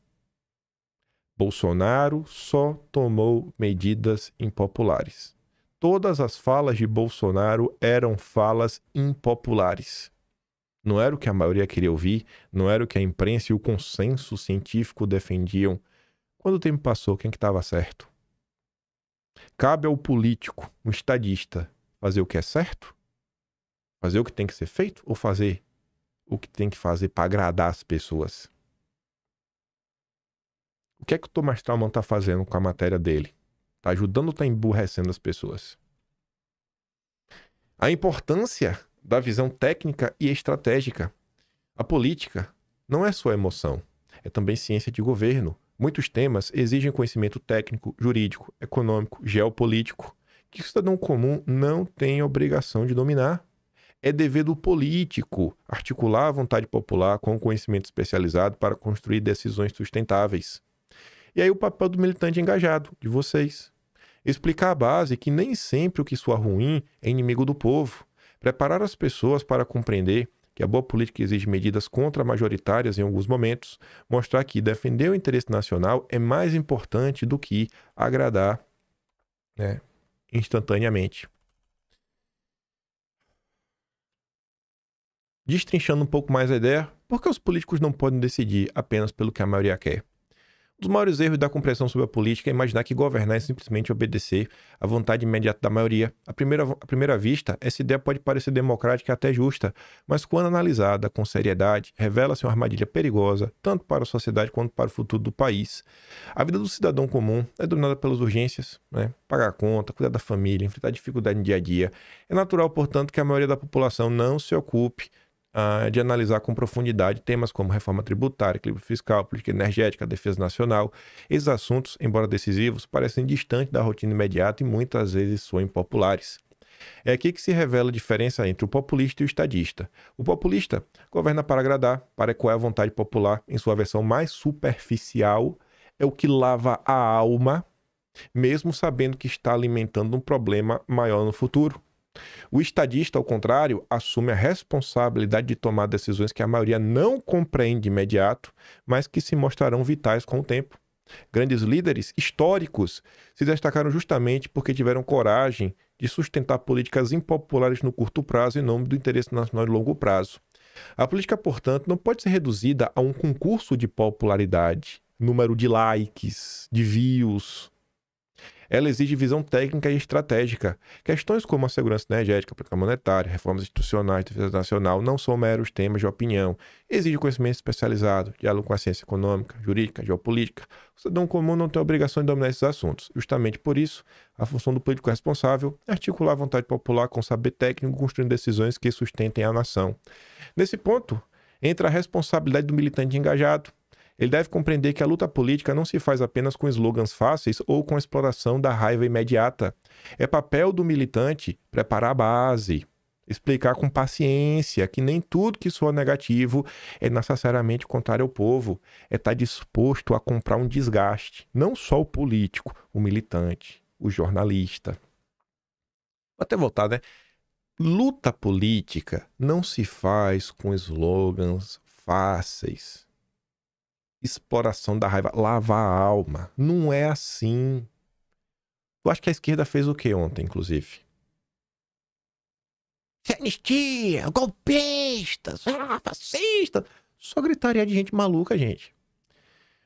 Bolsonaro só tomou medidas impopulares. Todas as falas de Bolsonaro eram falas impopulares. Não era o que a maioria queria ouvir, não era o que a imprensa e o consenso científico defendiam. Quando o tempo passou, quem que estava certo? Cabe ao político, um estadista, fazer o que é certo? Fazer o que tem que ser feito? Ou fazer o que tem que fazer para agradar as pessoas? O que é que o Thomas Trauman está fazendo com a matéria dele? Tá ajudando ou tá emburrecendo as pessoas? A importância da visão técnica e estratégica. A política não é só emoção, é também ciência de governo. Muitos temas exigem conhecimento técnico, jurídico, econômico, geopolítico, que o cidadão comum não tem obrigação de dominar. É dever do político articular a vontade popular com o conhecimento especializado para construir decisões sustentáveis. E aí o papel do militante engajado, de vocês. Explicar a base que nem sempre o que soa ruim é inimigo do povo. Preparar as pessoas para compreender que a boa política exige medidas contra-majoritárias em alguns momentos. Mostrar que defender o interesse nacional é mais importante do que agradar, né, instantaneamente. Destrinchando um pouco mais a ideia, por que os políticos não podem decidir apenas pelo que a maioria quer? Um dos maiores erros da compreensão sobre a política é imaginar que governar é simplesmente obedecer à vontade imediata da maioria. À primeira vista, essa ideia pode parecer democrática e até justa, mas quando analisada com seriedade, revela-se uma armadilha perigosa, tanto para a sociedade quanto para o futuro do país. A vida do cidadão comum é dominada pelas urgências, né? Pagar a conta, cuidar da família, enfrentar dificuldade no dia a dia. É natural, portanto, que a maioria da população não se ocupe de analisar com profundidade temas como reforma tributária, equilíbrio fiscal, política energética, defesa nacional. Esses assuntos, embora decisivos, parecem distantes da rotina imediata e muitas vezes soam impopulares. É aqui que se revela a diferença entre o populista e o estadista. O populista governa para agradar, para ecoar a vontade popular em sua versão mais superficial, é o que lava a alma, mesmo sabendo que está alimentando um problema maior no futuro. O estadista, ao contrário, assume a responsabilidade de tomar decisões que a maioria não compreende de imediato, mas que se mostrarão vitais com o tempo. Grandes líderes históricos se destacaram justamente porque tiveram coragem de sustentar políticas impopulares no curto prazo em nome do interesse nacional de longo prazo. A política, portanto, não pode ser reduzida a um concurso de popularidade, número de likes, de views. Ela exige visão técnica e estratégica. Questões como a segurança energética, política monetária, reformas institucionais, defesa nacional não são meros temas de opinião. Exige conhecimento especializado, diálogo com a ciência econômica, jurídica, geopolítica. O cidadão comum não tem a obrigação de dominar esses assuntos. Justamente por isso, a função do político responsável é articular a vontade popular com saber técnico, construindo decisões que sustentem a nação. Nesse ponto, entra a responsabilidade do militante engajado. Ele deve compreender que a luta política não se faz apenas com slogans fáceis ou com a exploração da raiva imediata. É papel do militante preparar a base, explicar com paciência que nem tudo que soa negativo é necessariamente contrário ao povo. É estar disposto a comprar um desgaste. Não só o político, o militante, o jornalista. Vou até voltar, né? Luta política não se faz com slogans fáceis. Exploração da raiva, lavar a alma. Não é assim. Eu acho que a esquerda fez o que ontem, inclusive? Anistia, golpistas, fascista. Só gritaria de gente maluca, gente.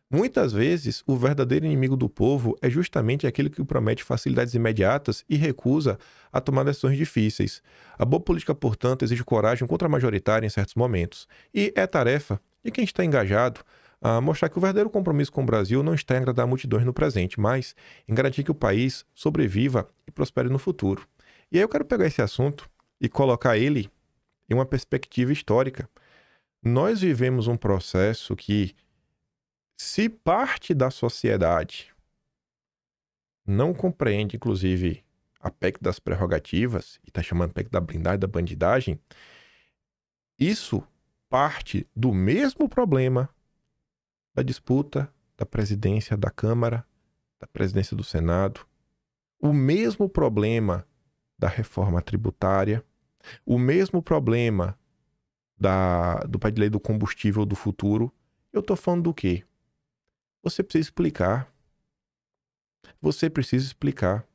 Muitas vezes, o verdadeiro inimigo do povo é justamente aquele que promete facilidades imediatas e recusa a tomar decisões difíceis. A boa política, portanto, exige coragem contra-majoritária em certos momentos. E é tarefa de quem está engajado a mostrar que o verdadeiro compromisso com o Brasil não está em agradar multidões no presente, mas em garantir que o país sobreviva e prospere no futuro. E aí eu quero pegar esse assunto e colocar ele em uma perspectiva histórica. Nós vivemos um processo que, se parte da sociedade não compreende, inclusive, a PEC das prerrogativas, e está chamando PEC da blindagem, da bandidagem, isso parte do mesmo problema da disputa da presidência da Câmara, da presidência do Senado, o mesmo problema da reforma tributária, o mesmo problema do pai de lei do combustível do futuro. Eu estou falando do quê? Você precisa explicar. Você precisa explicar.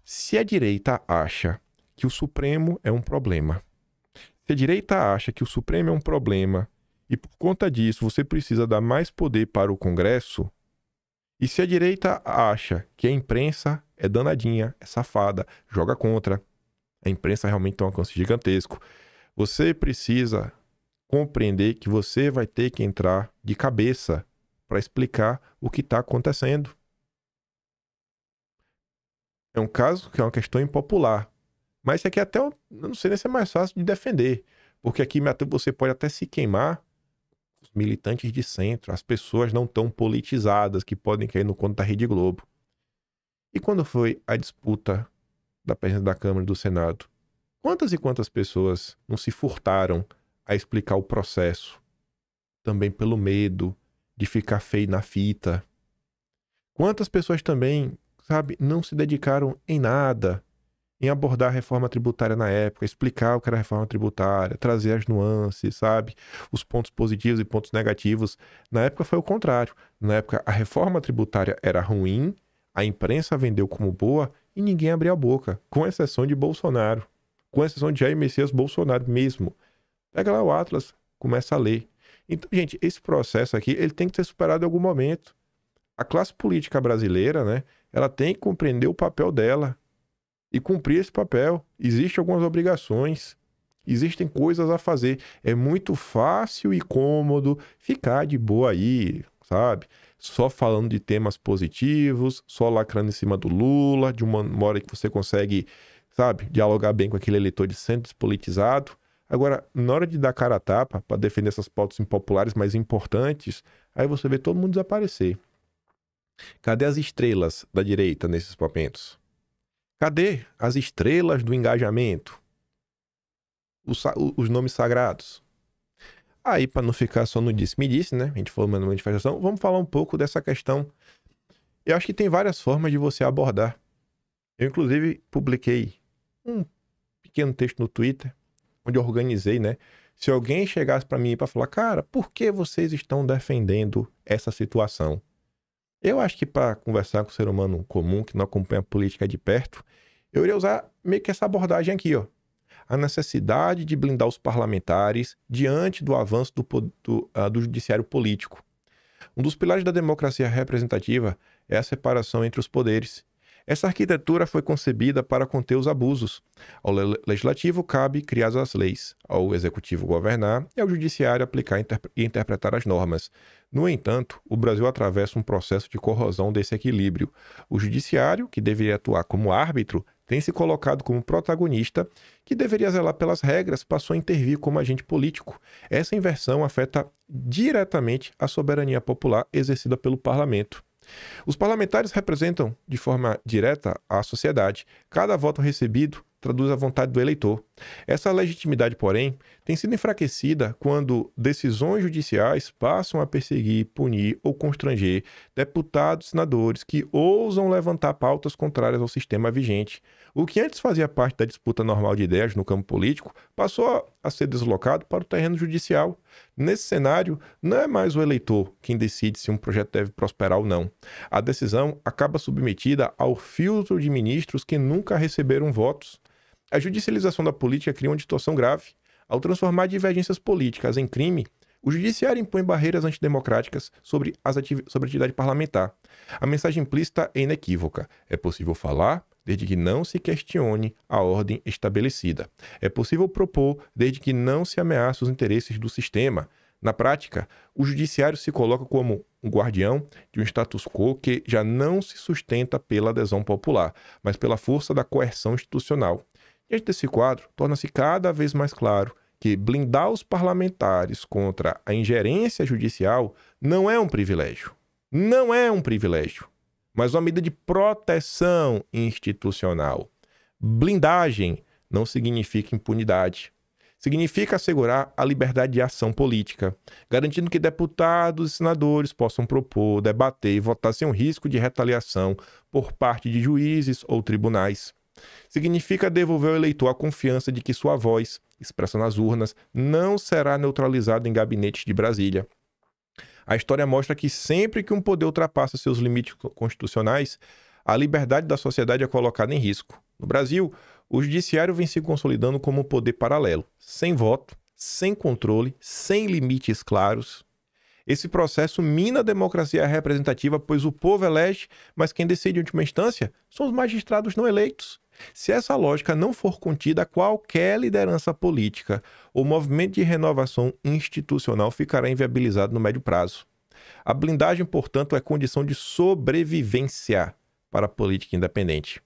Se a direita acha que o Supremo é um problema, se a direita acha que o Supremo é um problema, e por conta disso você precisa dar mais poder para o Congresso, e se a direita acha que a imprensa é danadinha, é safada, joga contra, a imprensa realmente tem um alcance gigantesco, você precisa compreender que você vai ter que entrar de cabeça para explicar o que está acontecendo. É um caso que é uma questão impopular. Mas isso aqui até, eu não sei nem se é mais fácil de defender. Porque aqui você pode até se queimar os militantes de centro, as pessoas não tão politizadas que podem cair no conto da Rede Globo. E quando foi a disputa da presidência da Câmara e do Senado, quantas e quantas pessoas não se furtaram a explicar o processo? Também pelo medo de ficar feio na fita. Quantas pessoas também, sabe, não se dedicaram em nada em abordar a reforma tributária na época, explicar o que era a reforma tributária, trazer as nuances, sabe? Os pontos positivos e pontos negativos. Na época foi o contrário. Na época a reforma tributária era ruim, a imprensa vendeu como boa e ninguém abria a boca, com exceção de Bolsonaro. Com exceção de Jair Messias Bolsonaro mesmo. Pega lá o Atlas, começa a ler. Então, gente, esse processo aqui, ele tem que ser superado em algum momento. A classe política brasileira, né, ela tem que compreender o papel dela e cumprir esse papel. Existem algumas obrigações, existem coisas a fazer. É muito fácil e cômodo ficar de boa aí, sabe? Só falando de temas positivos, só lacrando em cima do Lula, de uma hora que você consegue, sabe, dialogar bem com aquele eleitor de centro despolitizado. Agora, na hora de dar cara a tapa para defender essas pautas impopulares mais importantes, aí você vê todo mundo desaparecer. Cadê as estrelas da direita nesses momentos? Cadê as estrelas do engajamento? Os nomes sagrados? Aí, para não ficar só no disse-me-disse, né? A gente falou uma manifestação, vamos falar um pouco dessa questão. Eu acho que tem várias formas de você abordar. Eu, inclusive, publiquei um pequeno texto no Twitter, onde eu organizei, né? Se alguém chegasse para mim para falar, cara, por que vocês estão defendendo essa situação? Eu acho que para conversar com o ser humano comum, que não acompanha a política de perto, eu iria usar meio que essa abordagem aqui, ó. A necessidade de blindar os parlamentares diante do avanço do judiciário político. Um dos pilares da democracia representativa é a separação entre os poderes. Essa arquitetura foi concebida para conter os abusos. Ao legislativo cabe criar as leis, ao executivo governar e ao judiciário aplicar e interpretar as normas. No entanto, o Brasil atravessa um processo de corrosão desse equilíbrio. O judiciário, que deveria atuar como árbitro, tem se colocado como protagonista, que deveria zelar pelas regras, passou a intervir como agente político. Essa inversão afeta diretamente a soberania popular exercida pelo parlamento. Os parlamentares representam, de forma direta, a sociedade. Cada voto recebido traduz a vontade do eleitor. Essa legitimidade, porém, tem sido enfraquecida quando decisões judiciais passam a perseguir, punir ou constranger deputados e senadores que ousam levantar pautas contrárias ao sistema vigente. O que antes fazia parte da disputa normal de ideias no campo político passou a ser deslocado para o terreno judicial. Nesse cenário, não é mais o eleitor quem decide se um projeto deve prosperar ou não. A decisão acaba submetida ao filtro de ministros que nunca receberam votos. A judicialização da política cria uma distorção grave. Ao transformar divergências políticas em crime, o judiciário impõe barreiras antidemocráticas sobre a atividade parlamentar. A mensagem implícita é inequívoca. É possível falar, desde que não se questione a ordem estabelecida. É possível propor, desde que não se ameace os interesses do sistema. Na prática, o judiciário se coloca como um guardião de um status quo que já não se sustenta pela adesão popular, mas pela força da coerção institucional. Diante desse quadro, torna-se cada vez mais claro que blindar os parlamentares contra a ingerência judicial não é um privilégio. Não é um privilégio, mas uma medida de proteção institucional. Blindagem não significa impunidade. Significa assegurar a liberdade de ação política, garantindo que deputados e senadores possam propor, debater e votar sem o risco de retaliação por parte de juízes ou tribunais. Significa devolver ao eleitor a confiança de que sua voz, expressa nas urnas, não será neutralizada em gabinetes de Brasília. A história mostra que sempre que um poder ultrapassa seus limites constitucionais, a liberdade da sociedade é colocada em risco. No Brasil, o judiciário vem se consolidando como um poder paralelo, sem voto, sem controle, sem limites claros. Esse processo mina a democracia representativa, pois o povo elege, mas quem decide em última instância são os magistrados não eleitos. Se essa lógica não for contida, qualquer liderança política ou movimento de renovação institucional ficará inviabilizado no médio prazo. A blindagem, portanto, é condição de sobrevivência para a política independente.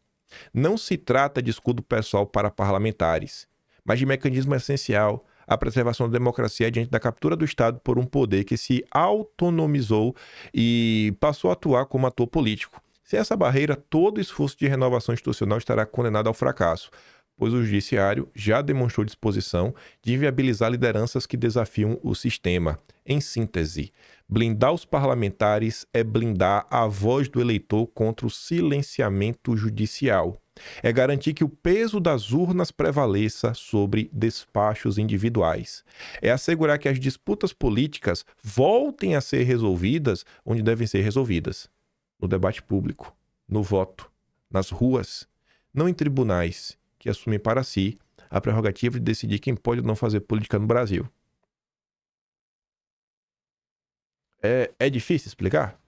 Não se trata de escudo pessoal para parlamentares, mas de mecanismo essencial à preservação da democracia diante da captura do Estado por um poder que se autonomizou e passou a atuar como ator político. Sem essa barreira, todo esforço de renovação institucional estará condenado ao fracasso, pois o judiciário já demonstrou disposição de inviabilizar lideranças que desafiam o sistema. Em síntese, blindar os parlamentares é blindar a voz do eleitor contra o silenciamento judicial. É garantir que o peso das urnas prevaleça sobre despachos individuais. É assegurar que as disputas políticas voltem a ser resolvidas onde devem ser resolvidas: no debate público, no voto, nas ruas, não em tribunais que assumem para si a prerrogativa de decidir quem pode ou não fazer política no Brasil. É difícil explicar?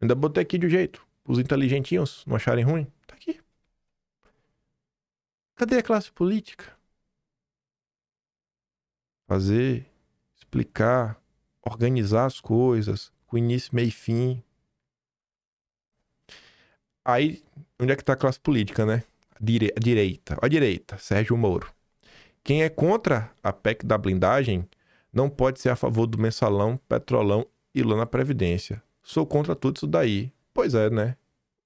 Ainda botei aqui de um jeito, os inteligentinhos não acharem ruim. Tá aqui. Cadê a classe política? Fazer, explicar, organizar as coisas, com início, meio e fim. Aí, onde é que tá a classe política, né? A direita, Sérgio Moro. Quem é contra a PEC da blindagem não pode ser a favor do mensalão, petrolão e lá na Previdência. Sou contra tudo isso daí. Pois é, né?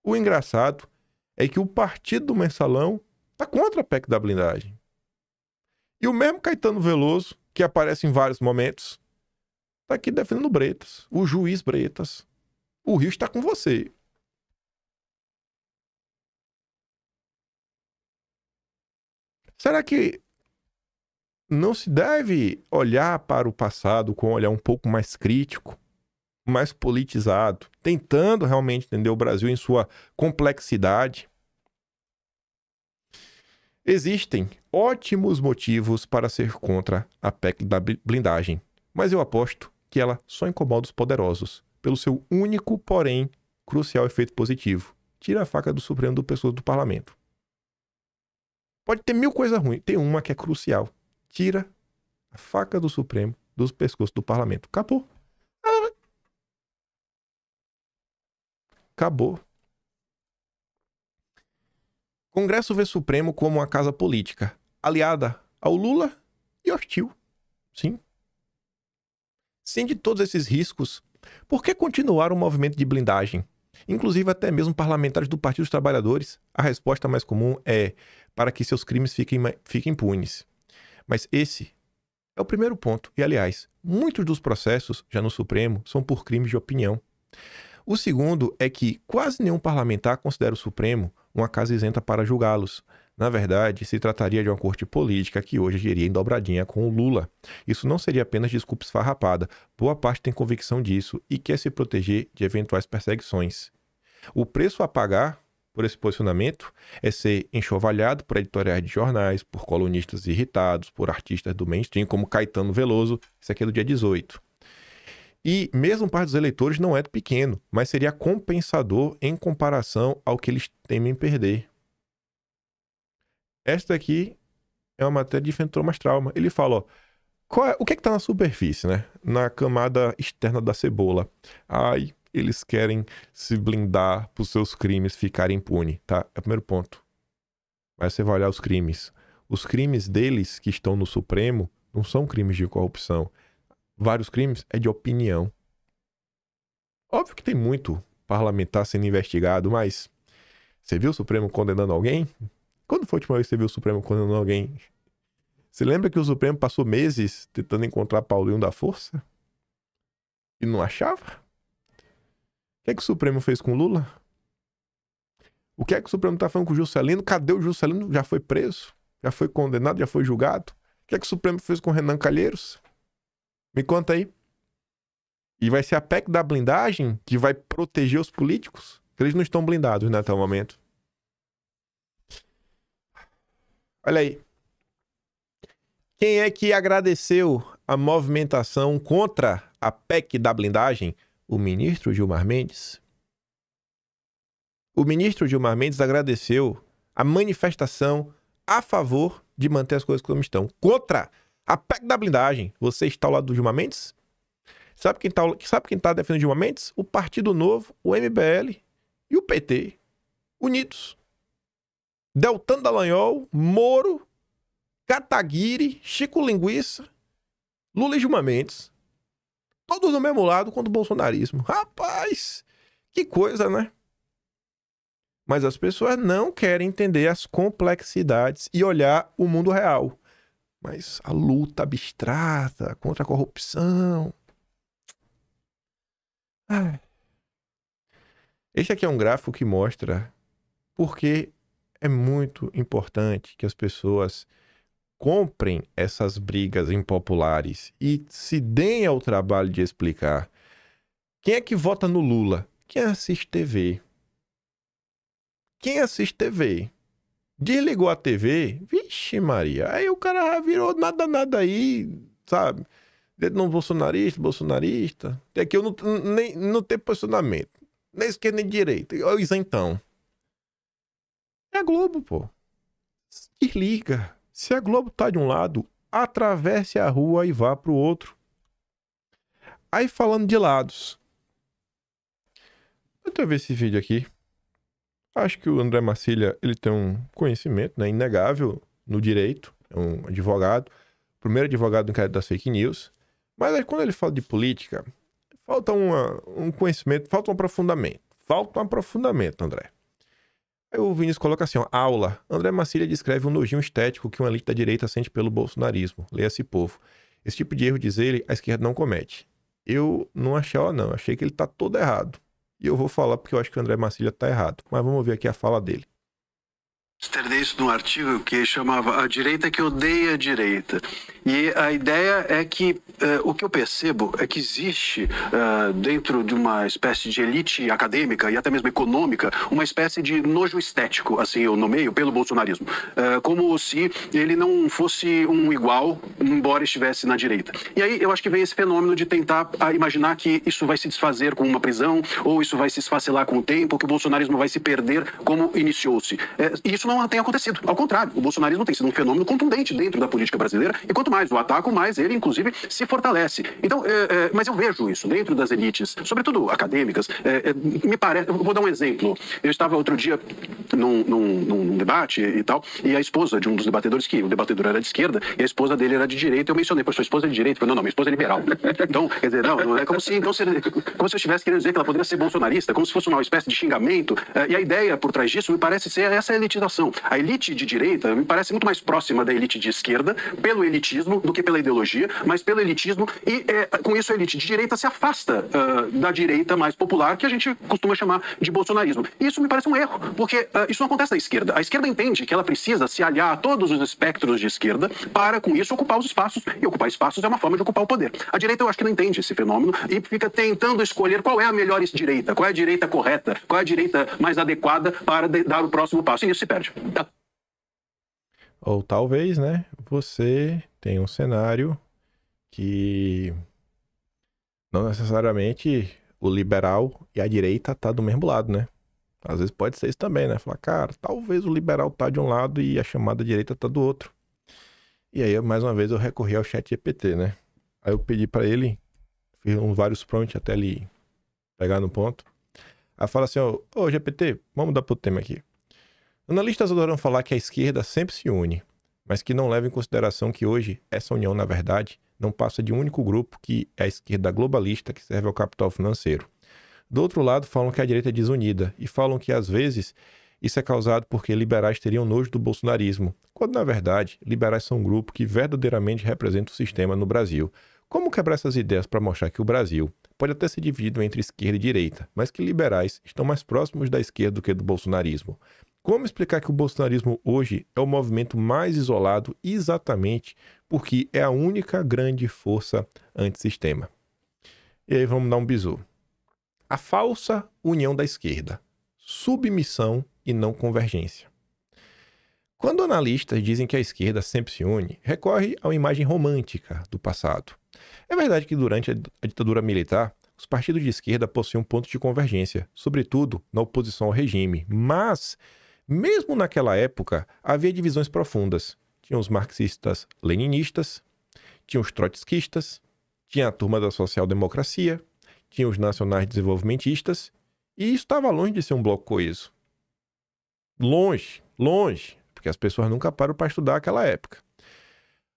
O engraçado é que o partido do mensalão tá contra a PEC da blindagem. E o mesmo Caetano Veloso, que aparece em vários momentos, tá aqui defendendo Bretas. O juiz Bretas. O Rio está com você. Será que não se deve olhar para o passado com um olhar um pouco mais crítico, mais politizado, tentando realmente entender o Brasil em sua complexidade? Existem ótimos motivos para ser contra a PEC da blindagem, mas eu aposto que ela só incomoda os poderosos, pelo seu único, porém, crucial efeito positivo: tira a faca do Supremo do pescoço do parlamento. Pode ter mil coisas ruins, tem uma que é crucial: tira a faca do Supremo dos pescoços do parlamento. Acabou. Acabou. Congresso vê Supremo como uma casa política, aliada ao Lula e hostil. Sim. Ciente de todos esses riscos, por que continuar o movimento de blindagem? Inclusive até mesmo parlamentares do Partido dos Trabalhadores. A resposta mais comum é para que seus crimes fiquem impunes. Mas esse é o primeiro ponto. E, aliás, muitos dos processos, já no Supremo, são por crimes de opinião. O segundo é que quase nenhum parlamentar considera o Supremo uma casa isenta para julgá-los. Na verdade, se trataria de uma corte política que hoje agiria em dobradinha com o Lula. Isso não seria apenas desculpa esfarrapada. Boa parte tem convicção disso e quer se proteger de eventuais perseguições. O preço a pagar por esse posicionamento é ser enxovalhado por editoriais de jornais, por colunistas irritados, por artistas do mainstream como Caetano Veloso. Isso aqui é do dia 18. E mesmo parte dos eleitores não é pequeno, mas seria compensador em comparação ao que eles temem perder. Esta aqui é uma matéria de Fentrou Mais Trauma. Ele fala, ó, o que é que tá na superfície, né? Na camada externa da cebola. Ai, eles querem se blindar para os seus crimes ficarem impunes, tá? É o primeiro ponto. Mas você vai olhar os crimes. Os crimes deles que estão no Supremo não são crimes de corrupção. Vários crimes é de opinião. Óbvio que tem muito parlamentar sendo investigado, mas você viu o Supremo condenando alguém? Quando foi a última vez que você viu o Supremo condenando alguém? Você lembra que o Supremo passou meses tentando encontrar Paulinho da Força? E não achava? O que é que o Supremo fez com Lula? O que é que o Supremo tá falando com o Juscelino? Cadê o Juscelino? Já foi preso? Já foi condenado? Já foi julgado? O que é que o Supremo fez com Renan Calheiros? Me conta aí. E vai ser a PEC da blindagem que vai proteger os políticos? Eles não estão blindados, né, até o momento. Olha aí. Quem é que agradeceu a movimentação contra a PEC da blindagem? O ministro Gilmar Mendes. O ministro Gilmar Mendes agradeceu a manifestação a favor de manter as coisas como estão. Contra a PEC da blindagem. Você está ao lado do Gilmar Mendes? Sabe quem tá defendendo o Gilmar Mendes? O Partido Novo, o MBL e o PT. Unidos. Deltan Dallagnol, Moro, Kataguiri, Chico Linguiça, Lula e Gilmar Mendes. Todos do mesmo lado contra o bolsonarismo. Rapaz, que coisa, né? Mas as pessoas não querem entender as complexidades e olhar o mundo real. Mas a luta abstrata contra a corrupção... Este aqui é um gráfico que mostra porque é muito importante que as pessoas comprem essas brigas impopulares e se deem ao trabalho de explicar. Quem é que vota no Lula? Quem assiste TV. Quem assiste TV? Desligou a TV? Vixe Maria. Aí o cara virou nada aí, sabe? Dedo no bolsonarista. Aqui eu não tenho posicionamento. Nem esquerda nem direita. Olha isso então. É a Globo, pô. Desliga. Se a Globo tá de um lado, atravesse a rua e vá pro outro. Aí falando de lados. Deixa eu ver esse vídeo aqui. Acho que o André Marcília, ele tem um conhecimento, né, inegável no direito. É um advogado. Primeiro advogado do inquérito das fake news. Mas aí, quando ele fala de política, falta um conhecimento, falta um aprofundamento. Falta um aprofundamento, André. Aí o Vinícius coloca assim, ó, aula. André Marcília descreve um nojinho estético que uma elite da direita sente pelo bolsonarismo. Leia-se, povo. Esse tipo de erro, diz ele, a esquerda não comete. Eu não achei aula, não. Achei que ele tá todo errado. E eu vou falar porque eu acho que o André Marcília tá errado. Mas vamos ver aqui a fala dele. Esterdei isso num artigo que chamava A Direita que Odeia a Direita. E a ideia é que o que eu percebo é que existe dentro de uma espécie de elite acadêmica e até mesmo econômica uma espécie de nojo estético, assim eu nomeio, pelo bolsonarismo. Como se ele não fosse um igual, embora estivesse na direita. E aí eu acho que vem esse fenômeno de tentar imaginar que isso vai se desfazer com uma prisão, ou isso vai se esfacelar com o tempo, que o bolsonarismo vai se perder como iniciou-se. Isso não tem acontecido. Ao contrário, o bolsonarismo tem sido um fenômeno contundente dentro da política brasileira e quanto mais o atacam, mais ele, inclusive, se fortalece. Então, mas eu vejo isso dentro das elites, sobretudo acadêmicas. Me parece... Vou dar um exemplo. Eu estava outro dia num debate e tal, e a esposa de um dos debatedores, que o debatedor era de esquerda, e a esposa dele era de direita, eu mencionei, sua esposa é de direita? Não, minha esposa é liberal. Então, quer dizer, não é como se eu estivesse querendo dizer que ela poderia ser bolsonarista, como se fosse uma espécie de xingamento, e a ideia por trás disso me parece ser essa elitização. A elite de direita me parece muito mais próxima da elite de esquerda, pelo elitismo, do que pela ideologia, mas pelo elitismo, e com isso a elite de direita se afasta da direita mais popular, que a gente costuma chamar de bolsonarismo. E isso me parece um erro, porque isso não acontece na esquerda. A esquerda entende que ela precisa se aliar a todos os espectros de esquerda para, com isso, ocupar os espaços, e ocupar espaços é uma forma de ocupar o poder. A direita eu acho que não entende esse fenômeno e fica tentando escolher qual é a melhor direita, qual é a direita correta, qual é a direita mais adequada para dar o próximo passo, e isso se perde. Ou talvez, né, você tenha um cenário que não necessariamente o liberal e a direita tá do mesmo lado, né? Às vezes pode ser isso também, né? Falar, cara, talvez o liberal tá de um lado e a chamada direita tá do outro. E aí, mais uma vez, eu recorri ao ChatGPT, né? Aí eu pedi pra ele, fiz vários prompts até ele pegar no ponto. Aí fala assim, ô GPT, vamos mudar pro tema aqui. Analistas adoram falar que a esquerda sempre se une, mas que não leva em consideração que hoje essa união, na verdade, não passa de um único grupo, que é a esquerda globalista que serve ao capital financeiro. Do outro lado, falam que a direita é desunida e falam que, às vezes, isso é causado porque liberais teriam nojo do bolsonarismo, quando, na verdade, liberais são um grupo que verdadeiramente representa o sistema no Brasil. Como quebrar essas ideias para mostrar que o Brasil pode até ser dividido entre esquerda e direita, mas que liberais estão mais próximos da esquerda do que do bolsonarismo? Como explicar que o bolsonarismo hoje é o movimento mais isolado exatamente porque é a única grande força antissistema? E aí vamos dar um bizu. A falsa união da esquerda. Submissão e não convergência. Quando analistas dizem que a esquerda sempre se une, recorre a uma imagem romântica do passado. É verdade que durante a ditadura militar, os partidos de esquerda possuíam pontos de convergência, sobretudo na oposição ao regime, mas... mesmo naquela época, havia divisões profundas. Tinha os marxistas-leninistas, tinha os trotskistas, tinha a turma da social-democracia, tinha os nacionais desenvolvimentistas, e isso estava longe de ser um bloco coeso. Longe, longe, porque as pessoas nunca param para estudar aquela época.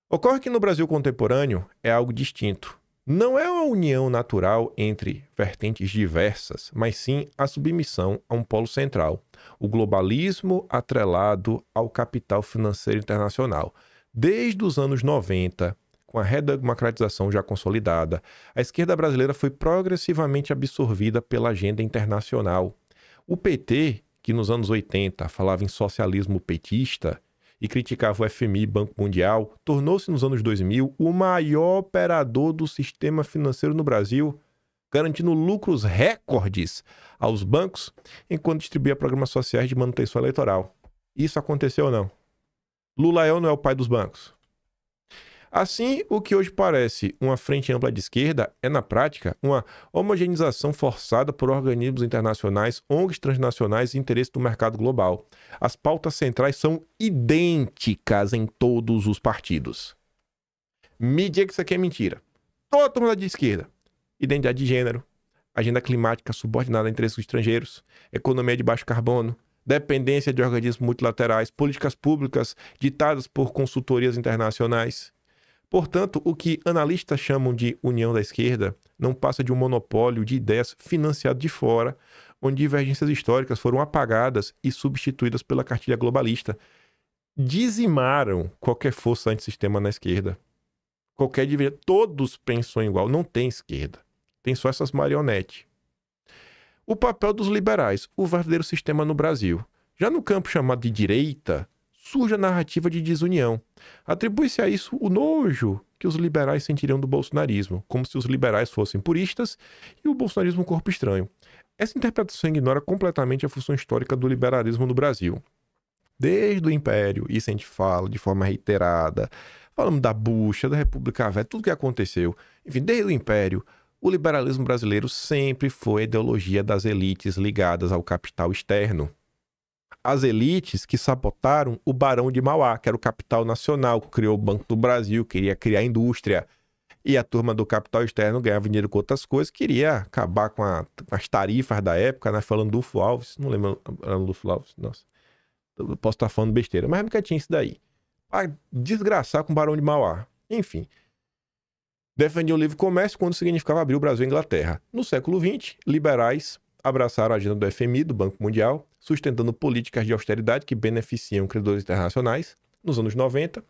Ocorre que no Brasil contemporâneo é algo distinto. Não é uma união natural entre vertentes diversas, mas sim a submissão a um polo central, o globalismo atrelado ao capital financeiro internacional. Desde os anos 90, com a redemocratização já consolidada, a esquerda brasileira foi progressivamente absorvida pela agenda internacional. O PT, que nos anos 80 falava em socialismo petista e criticava o FMI e Banco Mundial, tornou-se nos anos 2000 o maior operador do sistema financeiro no Brasil, garantindo lucros recordes aos bancos enquanto distribuía programas sociais de manutenção eleitoral. Isso aconteceu ou não? Lula é ou não é o pai dos bancos? Assim, o que hoje parece uma frente ampla de esquerda é, na prática, uma homogeneização forçada por organismos internacionais, ONGs transnacionais e interesses do mercado global. As pautas centrais são idênticas em todos os partidos. Me diga que isso aqui é mentira. Toda mundo de esquerda. Identidade de gênero, agenda climática subordinada a interesses estrangeiros, economia de baixo carbono, dependência de organismos multilaterais, políticas públicas ditadas por consultorias internacionais. Portanto, o que analistas chamam de união da esquerda não passa de um monopólio de ideias financiado de fora, onde divergências históricas foram apagadas e substituídas pela cartilha globalista. Dizimaram qualquer força antissistema na esquerda. Todos pensam igual, não tem esquerda. Tem só essas marionetes. O papel dos liberais, o verdadeiro sistema no Brasil. Já no campo chamado de direita, surge a narrativa de desunião. Atribui-se a isso o nojo que os liberais sentiriam do bolsonarismo, como se os liberais fossem puristas e o bolsonarismo um corpo estranho. Essa interpretação ignora completamente a função histórica do liberalismo no Brasil. Desde o Império, isso a gente fala de forma reiterada, falamos da bucha, da República Velha, tudo que aconteceu. Enfim, desde o Império, o liberalismo brasileiro sempre foi a ideologia das elites ligadas ao capital externo. As elites que sabotaram o Barão de Mauá, que era o capital nacional, que criou o Banco do Brasil, queria criar indústria. E a turma do capital externo ganhava dinheiro com outras coisas, queria acabar com as tarifas da época, né? Falando do Dulfo Alves, não lembro, era o Dulfo Alves, nossa. Eu posso estar falando besteira, mas nunca tinha isso daí. Para desgraçar com o Barão de Mauá. Enfim. Defendia o livre comércio quando significava abrir o Brasil e a Inglaterra. No século XX, liberais abraçaram a agenda do FMI, do Banco Mundial, sustentando políticas de austeridade que beneficiam credores internacionais. Nos anos 90,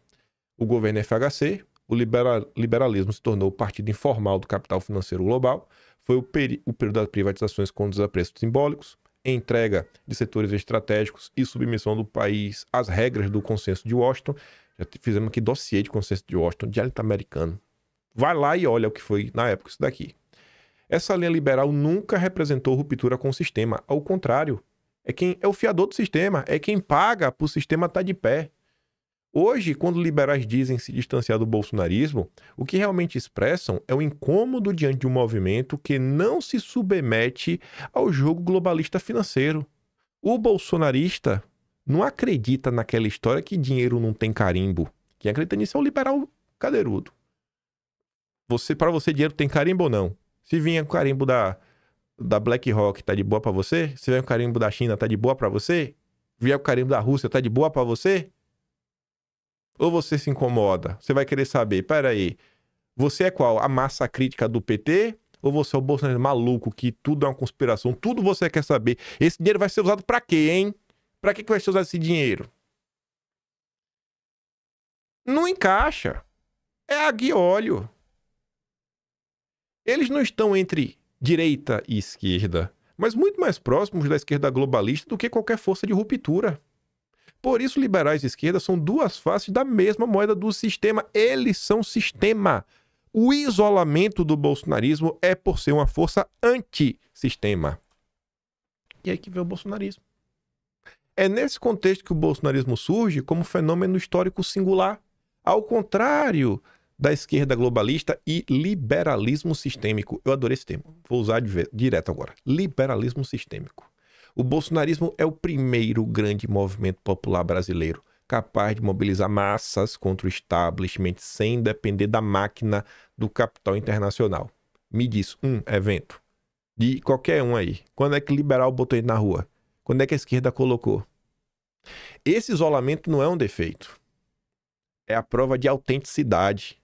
o governo FHC, o liberalismo se tornou o partido informal do capital financeiro global. Foi o período das privatizações com desapreços simbólicos, entrega de setores estratégicos e submissão do país às regras do consenso de Washington. Já fizemos aqui dossiê de consenso de Washington, diário americano. Vai lá e olha o que foi na época isso daqui. Essa linha liberal nunca representou ruptura com o sistema. Ao contrário, é quem é o fiador do sistema, é quem paga para o sistema estar de pé. Hoje, quando liberais dizem se distanciar do bolsonarismo, o que realmente expressam é o incômodo diante de um movimento que não se submete ao jogo globalista financeiro. O bolsonarista não acredita naquela história que dinheiro não tem carimbo. Quem acredita nisso é o liberal cadeirudo. Para você, dinheiro tem carimbo ou não? Se vier com carimbo da BlackRock, tá de boa pra você? Se vier com carimbo da China, tá de boa pra você? Vier com carimbo da Rússia, tá de boa pra você? Ou você se incomoda? Você vai querer saber, peraí, você é qual? A massa crítica do PT? Ou você é o Bolsonaro maluco que tudo é uma conspiração? Tudo você quer saber. Esse dinheiro vai ser usado pra quê, hein? Pra que vai ser usado esse dinheiro? Não encaixa. É água e óleo. Eles não estão entre direita e esquerda, mas muito mais próximos da esquerda globalista do que qualquer força de ruptura. Por isso, liberais e esquerda são duas faces da mesma moeda do sistema. Eles são sistema. O isolamento do bolsonarismo é por ser uma força antissistema. E aí que vem o bolsonarismo. É nesse contexto que o bolsonarismo surge como fenômeno histórico singular. Ao contrário da esquerda globalista e liberalismo sistêmico. Eu adorei esse termo. Vou usar direto agora. Liberalismo sistêmico. O bolsonarismo é o primeiro grande movimento popular brasileiro capaz de mobilizar massas contra o establishment sem depender da máquina do capital internacional. Me diz um evento de qualquer um aí. Quando é que o liberal botou ele na rua? Quando é que a esquerda colocou? Esse isolamento não é um defeito. É a prova de autenticidade.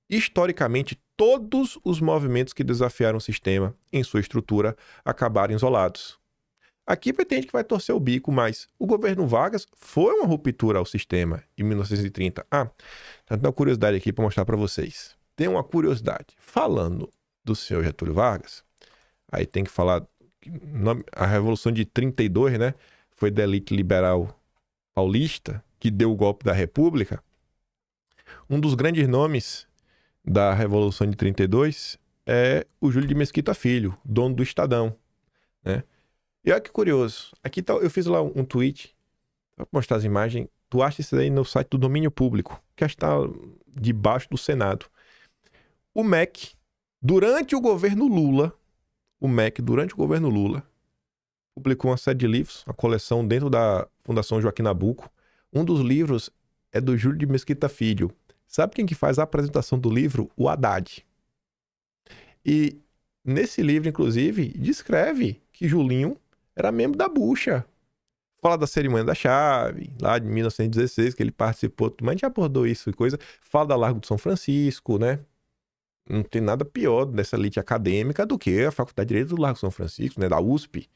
Historicamente, todos os movimentos que desafiaram o sistema em sua estrutura acabaram isolados. Aqui pretende que vai torcer o bico, mas o governo Vargas foi uma ruptura ao sistema em 1930. Tem uma curiosidade aqui para mostrar para vocês. Tem uma curiosidade. Falando do senhor Getúlio Vargas, aí tem que falar a Revolução de 32, né? Foi da elite liberal paulista que deu o golpe da República. Um dos grandes nomes da Revolução de 32 é o Júlio de Mesquita Filho, dono do Estadão, né? E olha que curioso, aqui tá, eu fiz lá um tweet, vou mostrar as imagens, tu acha isso aí no site do Domínio Público, que está debaixo do Senado. O MEC, durante o governo Lula, publicou uma série de livros, uma coleção dentro da Fundação Joaquim Nabuco. Um dos livros é do Júlio de Mesquita Filho. Sabe quem que faz a apresentação do livro? O Haddad. E nesse livro, inclusive, descreve que Julinho era membro da bucha. Fala da cerimônia da chave, lá de 1916, que ele participou, mas a gente abordou isso e coisa. Fala da Largo de São Francisco, né? Não tem nada pior dessa elite acadêmica do que a Faculdade de Direito do Largo de São Francisco, né? Da USP.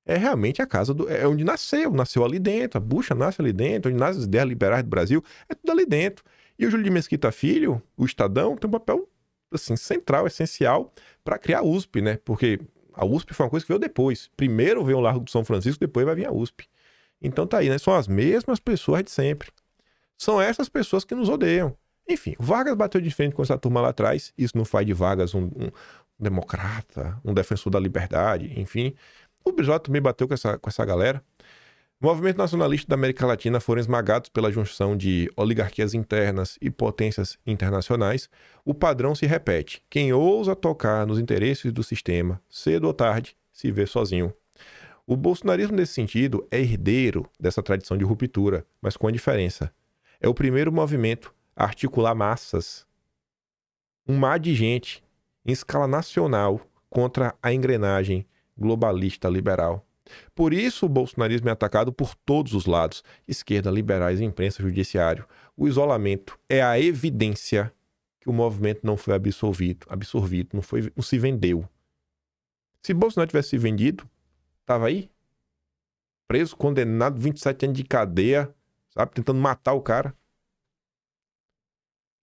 É realmente a casa é onde nasceu ali dentro. A bucha nasce ali dentro, onde nascem as ideias liberais do Brasil, é tudo ali dentro. E o Júlio de Mesquita Filho, o Estadão, tem um papel assim, central, essencial para criar a USP, né? Porque a USP foi uma coisa que veio depois. Primeiro veio o Largo de São Francisco, depois vai vir a USP. Então tá aí, né? São as mesmas pessoas de sempre. São essas pessoas que nos odeiam. Enfim, o Vargas bateu de frente com essa turma lá atrás. Isso não faz de Vargas um democrata, um defensor da liberdade, enfim. O Brizola também bateu com essa galera. O movimento nacionalista da América Latina foram esmagados pela junção de oligarquias internas e potências internacionais. O padrão se repete. Quem ousa tocar nos interesses do sistema, cedo ou tarde, se vê sozinho. O bolsonarismo, nesse sentido, é herdeiro dessa tradição de ruptura, mas com a diferença. É o primeiro movimento a articular massas, um mar de gente, em escala nacional, contra a engrenagem globalista liberal. Por isso o bolsonarismo é atacado por todos os lados, esquerda, liberais, imprensa, judiciário. O isolamento é a evidência que o movimento não foi absorvido, não se vendeu. Se Bolsonaro tivesse se vendido, estava aí, preso, condenado, 27 anos de cadeia, sabe, tentando matar o cara.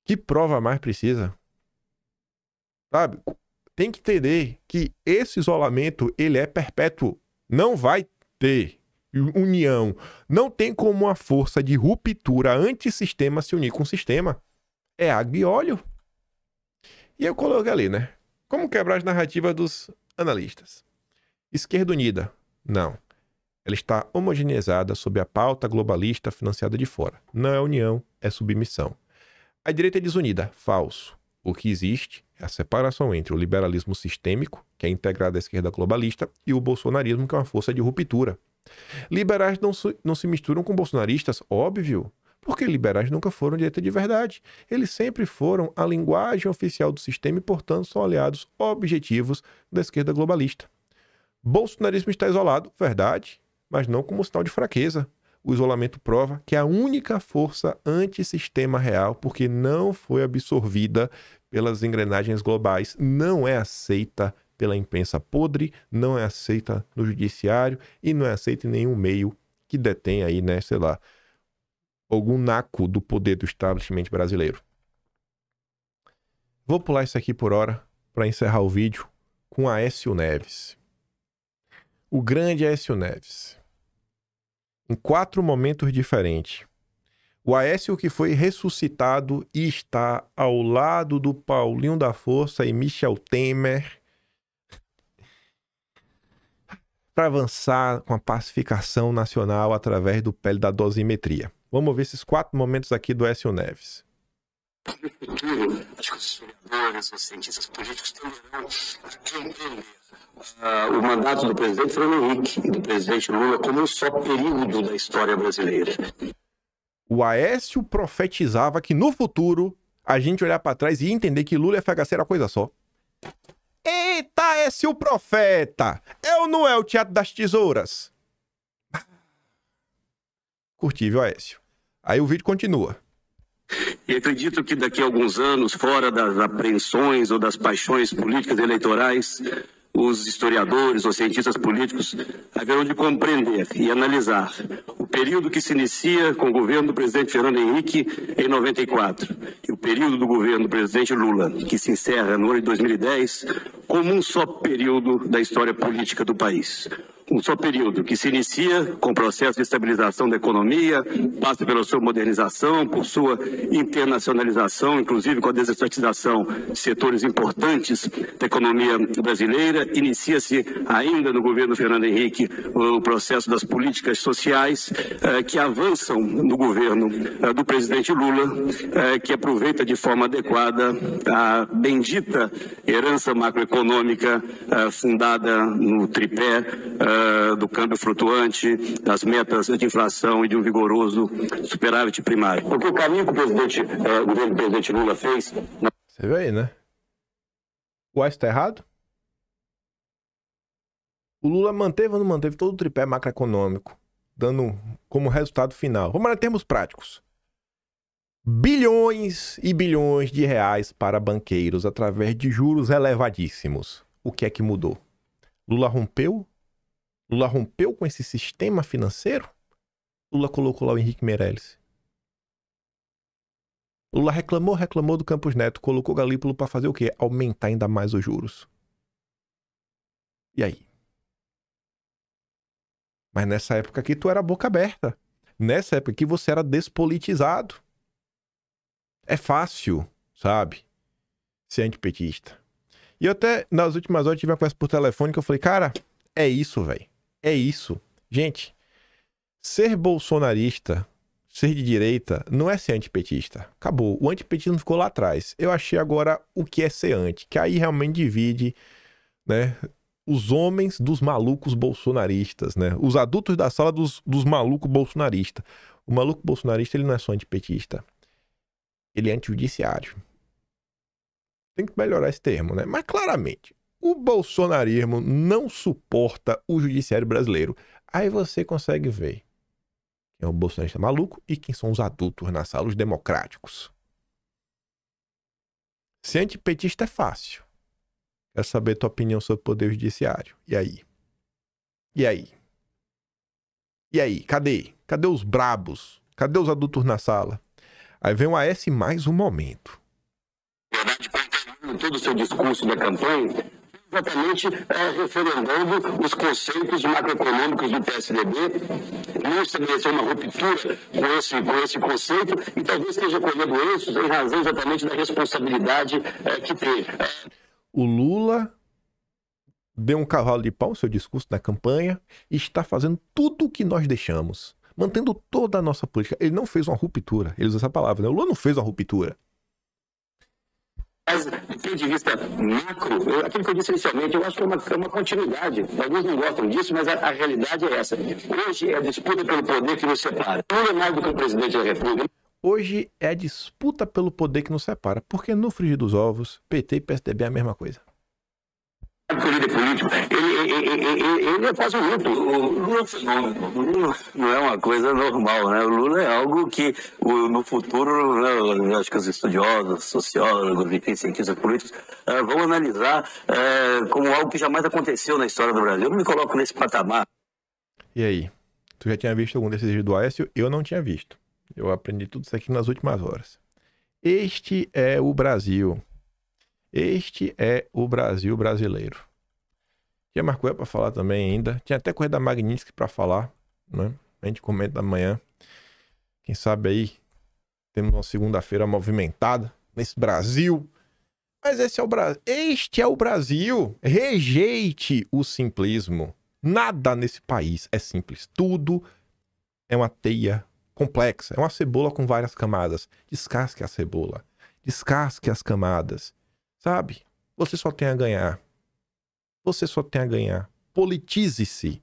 Que prova mais precisa? Sabe, tem que entender que esse isolamento, ele é perpétuo. Não vai ter união. Não tem como uma força de ruptura antissistema se unir com o sistema. É água e óleo. E eu coloquei ali, né? Como quebrar as narrativas dos analistas? Esquerda unida. Não. Ela está homogeneizada sob a pauta globalista financiada de fora. Não é união, é submissão. A direita é desunida. Falso. O que existe é a separação entre o liberalismo sistêmico, que é integrado à esquerda globalista, e o bolsonarismo, que é uma força de ruptura. Liberais não se misturam com bolsonaristas, óbvio, porque liberais nunca foram direita de verdade. Eles sempre foram a linguagem oficial do sistema e, portanto, são aliados objetivos da esquerda globalista. Bolsonarismo está isolado, verdade, mas não como sinal de fraqueza. O isolamento prova que é a única força antissistema real, porque não foi absorvida pelas engrenagens globais, não é aceita pela imprensa podre, não é aceita no judiciário e não é aceita em nenhum meio que detém aí, né, sei lá, algum naco do poder do establishment brasileiro. Vou pular isso aqui por hora para encerrar o vídeo com Aécio Neves. O grande Aécio Neves. Em 4 momentos diferentes. O Aécio que foi ressuscitado e está ao lado do Paulinho da Força e Michel Temer para avançar com a pacificação nacional através do pele da dosimetria. Vamos ver esses 4 momentos aqui do Aécio Neves. No futuro, acho que os historiadores, os cientistas políticos tenderão a entender o mandato do presidente Fernando Henrique e do presidente Lula como um só período da história brasileira. O Aécio profetizava que no futuro a gente olhar para trás e entender que Lula e FHC era coisa só. Eita, Aécio profeta! É ou não é o Teatro das Tesouras? Curti, viu, Aécio? Aí o vídeo continua. E acredito que daqui a alguns anos, fora das apreensões ou das paixões políticas eleitorais, os historiadores, os cientistas políticos haverão de compreender e analisar o período que se inicia com o governo do presidente Fernando Henrique em 94 e o período do governo do presidente Lula, que se encerra no ano de 2010, como um só período da história política do país. Um só período que se inicia com o processo de estabilização da economia, passa pela sua modernização, por sua internacionalização, inclusive com a desestatização de setores importantes da economia brasileira. Inicia-se ainda no governo Fernando Henrique o processo das políticas sociais que avançam no governo do presidente Lula, que aproveita de forma adequada a bendita herança macroeconômica fundada no tripé do câmbio flutuante, das metas de inflação e de um vigoroso superávit primário. Porque o caminho que o governo do presidente Lula fez... Você vê aí, né? O Aécio tá errado? O Lula manteve ou não manteve todo o tripé macroeconômico, dando como resultado final. Vamos lá, em termos práticos. Bilhões e bilhões de reais para banqueiros através de juros elevadíssimos. O que é que mudou? Lula rompeu? Lula rompeu com esse sistema financeiro? Lula colocou lá o Henrique Meirelles. Lula reclamou do Campos Neto, colocou o Galípolo para fazer o quê? Aumentar ainda mais os juros. E aí? Mas nessa época aqui tu era boca aberta. Nessa época aqui você era despolitizado. É fácil, sabe? Ser antipetista. E eu até, nas últimas horas, tive uma conversa por telefone que eu falei, cara, é isso, velho. É isso. Gente, ser bolsonarista, ser de direita, não é ser antipetista. Acabou. O antipetismo ficou lá atrás. Eu achei agora o que é ser anti, que aí realmente divide, né, os homens dos malucos bolsonaristas, né? Os adultos da sala dos malucos bolsonaristas. O maluco bolsonarista, ele não é só antipetista. Ele é antijudiciário. Tem que melhorar esse termo, né? Mas claramente, o bolsonarismo não suporta o judiciário brasileiro. Aí você consegue ver quem é o bolsonarista maluco e quem são os adultos na sala, os democráticos. Ser antipetista é fácil. Quero saber tua opinião sobre o poder judiciário. E aí? E aí? E aí? Cadê? Cadê os brabos? Cadê os adultos na sala? Aí vem o Aécio mais um momento. Verdade, contando todo o seu discurso da campanha, exatamente referendando os conceitos macroeconômicos do PSDB, não estabeleceu uma ruptura com esse conceito e talvez esteja colhendo êxitos em razão exatamente da responsabilidade que teve. O Lula deu um cavalo de pau no seu discurso na campanha e está fazendo tudo o que nós deixamos, mantendo toda a nossa política. Ele não fez uma ruptura, ele usa essa palavra, né? O Lula não fez uma ruptura. Mas, do ponto de vista macro, aquilo que eu disse inicialmente, eu acho que é uma continuidade. Alguns não gostam disso, mas a realidade é essa. Hoje é a disputa pelo poder que nos separa. Não é mais do que o presidente da República. Hoje é a disputa pelo poder que nos separa, porque no frigir dos ovos, PT e PSDB é a mesma coisa. O líder político, ele é quase um luto. O Lula é um fenômeno. O Lula não é uma coisa normal, né? O Lula é algo que no futuro, né, eu acho que os estudiosos, sociólogos, enfim, cientistas políticos vão analisar como algo que jamais aconteceu na história do Brasil. Eu não me coloco nesse patamar. E aí? Tu já tinha visto algum desses vídeos do Aécio? Eu não tinha visto. Eu aprendi tudo isso aqui nas últimas horas. Este é o Brasil. Este é o Brasil brasileiro. Tinha mais coisa para falar também ainda. Tinha até coisa da Magnitsky para falar, né? A gente comenta amanhã. Quem sabe aí temos uma segunda-feira movimentada nesse Brasil. Mas esse é o Brasil. Este é o Brasil. Rejeite o simplismo. Nada nesse país é simples. Tudo é uma teia complexa. É uma cebola com várias camadas. Descasque a cebola. Descasque as camadas. Sabe? Você só tem a ganhar. Você só tem a ganhar. Politize-se.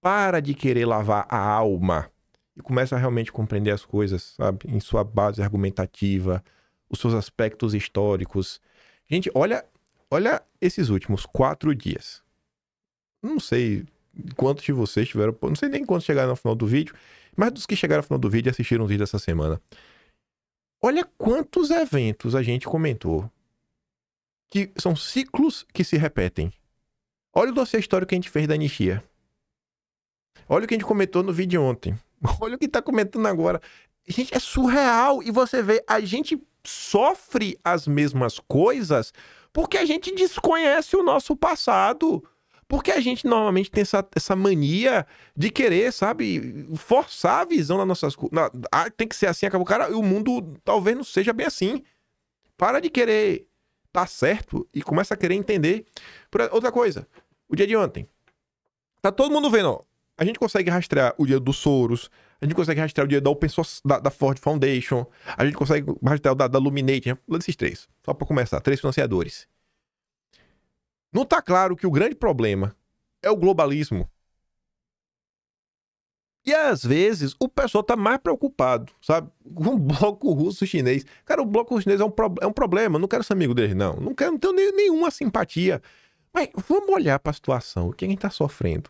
Para de querer lavar a alma. E comece a realmente compreender as coisas, sabe? Em sua base argumentativa, os seus aspectos históricos. Gente, olha esses últimos 4 dias. Não sei quantos de vocês tiveram... Não sei nem quantos chegaram no final do vídeo. Mas dos que chegaram ao final do vídeo e assistiram os vídeos essa semana. Olha quantos eventos a gente comentou que são ciclos que se repetem. Olha o dossiê histórico que a gente fez da anistia. Olha o que a gente comentou no vídeo ontem. Olha o que tá comentando agora. Gente, é surreal. E você vê, a gente sofre as mesmas coisas porque a gente desconhece o nosso passado. Porque a gente normalmente tem essa mania de querer, sabe, forçar a visão das nossas coisas. Tem que ser assim, acabou. Cara, o mundo talvez não seja bem assim. Para de querer tá certo e começa a querer entender. Outra coisa, o dia de ontem. Tá todo mundo vendo, ó. A gente consegue rastrear o dia do Soros, a gente consegue rastrear o dia da Open Source, da Ford Foundation, a gente consegue rastrear o da Luminate, desses três. Só para começar, 3 financiadores. Não tá claro que o grande problema é o globalismo. E às vezes o pessoal tá mais preocupado, sabe? Com o bloco russo-chinês. Cara, o bloco russo-chinês é um problema. Não quero ser amigo deles, não. Não tenho nenhuma simpatia. Mas vamos olhar para a situação. O que a gente tá sofrendo?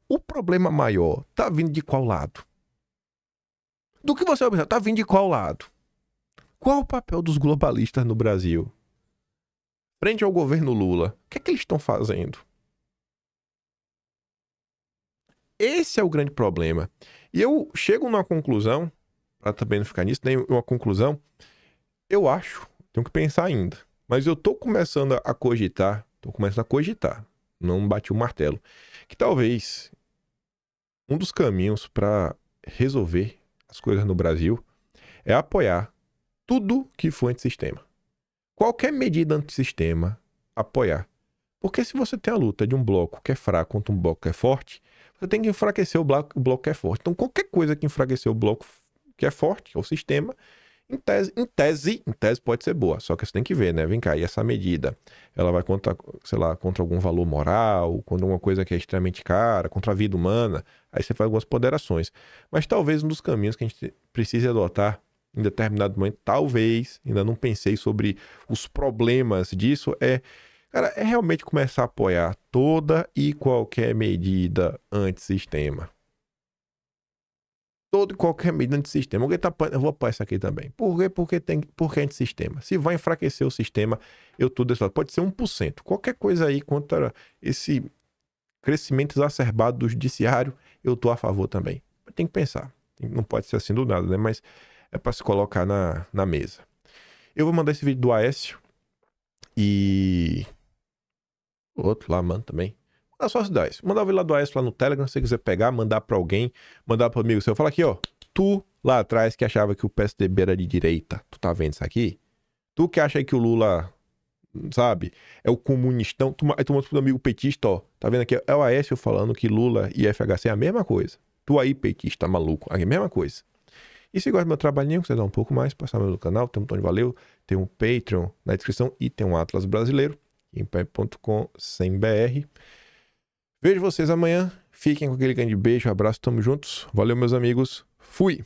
O problema maior tá vindo de qual lado? Do que você observa, tá vindo de qual lado? Qual o papel dos globalistas no Brasil? Frente ao governo Lula, o que é que eles estão fazendo? Esse é o grande problema. E eu chego numa conclusão, para também não ficar nisso, nem uma conclusão, eu acho, tenho que pensar ainda, mas eu tô começando a cogitar, não bati o martelo, que talvez um dos caminhos para resolver as coisas no Brasil é apoiar tudo que for antissistema. Qualquer medida antissistema, apoiar. Porque se você tem a luta de um bloco que é fraco contra um bloco que é forte, você tem que enfraquecer o bloco que é forte. Então, qualquer coisa que enfraquecer o bloco que é forte, o sistema, em tese pode ser boa. Só que você tem que ver, né? Vem cá, e essa medida, ela vai contra, sei lá, contra algum valor moral, contra alguma coisa que é extremamente cara, contra a vida humana. Aí você faz algumas ponderações. Mas talvez um dos caminhos que a gente precise adotar em determinado momento, talvez, ainda não pensei sobre os problemas disso, cara, é realmente começar a apoiar toda e qualquer medida antissistema. Toda e qualquer medida antissistema. Eu vou apoiar isso aqui também. Por quê? Porque é antissistema. Se vai enfraquecer o sistema, eu tô desse lado. Pode ser 1%. Qualquer coisa aí contra esse crescimento exacerbado do judiciário, eu tô a favor também. Tem que pensar. Não pode ser assim do nada, né? Mas é para se colocar na mesa. Eu vou mandar esse vídeo do Aécio e outro lá, manda também. Manda só cidades. Manda o vídeo lá do Aécio lá no Telegram, se você quiser pegar, mandar para alguém, mandar para amigo seu. Fala aqui, ó. Tu lá atrás que achava que o PSDB era de direita, tu tá vendo isso aqui? Tu que acha que o Lula, sabe, é o comunistão. Aí tu manda pro amigo petista, ó. Tá vendo aqui? É o Aécio falando que Lula e FHC é a mesma coisa. Tu aí, petista, maluco, é a mesma coisa. E se gosta do meu trabalhinho, você dá um pouco mais, passar no meu canal, tem um botão de valeu, tem um Patreon na descrição e tem um Atlas brasileiro, empep.com/br. Vejo vocês amanhã, fiquem com aquele grande beijo, abraço, tamo juntos, valeu meus amigos, fui!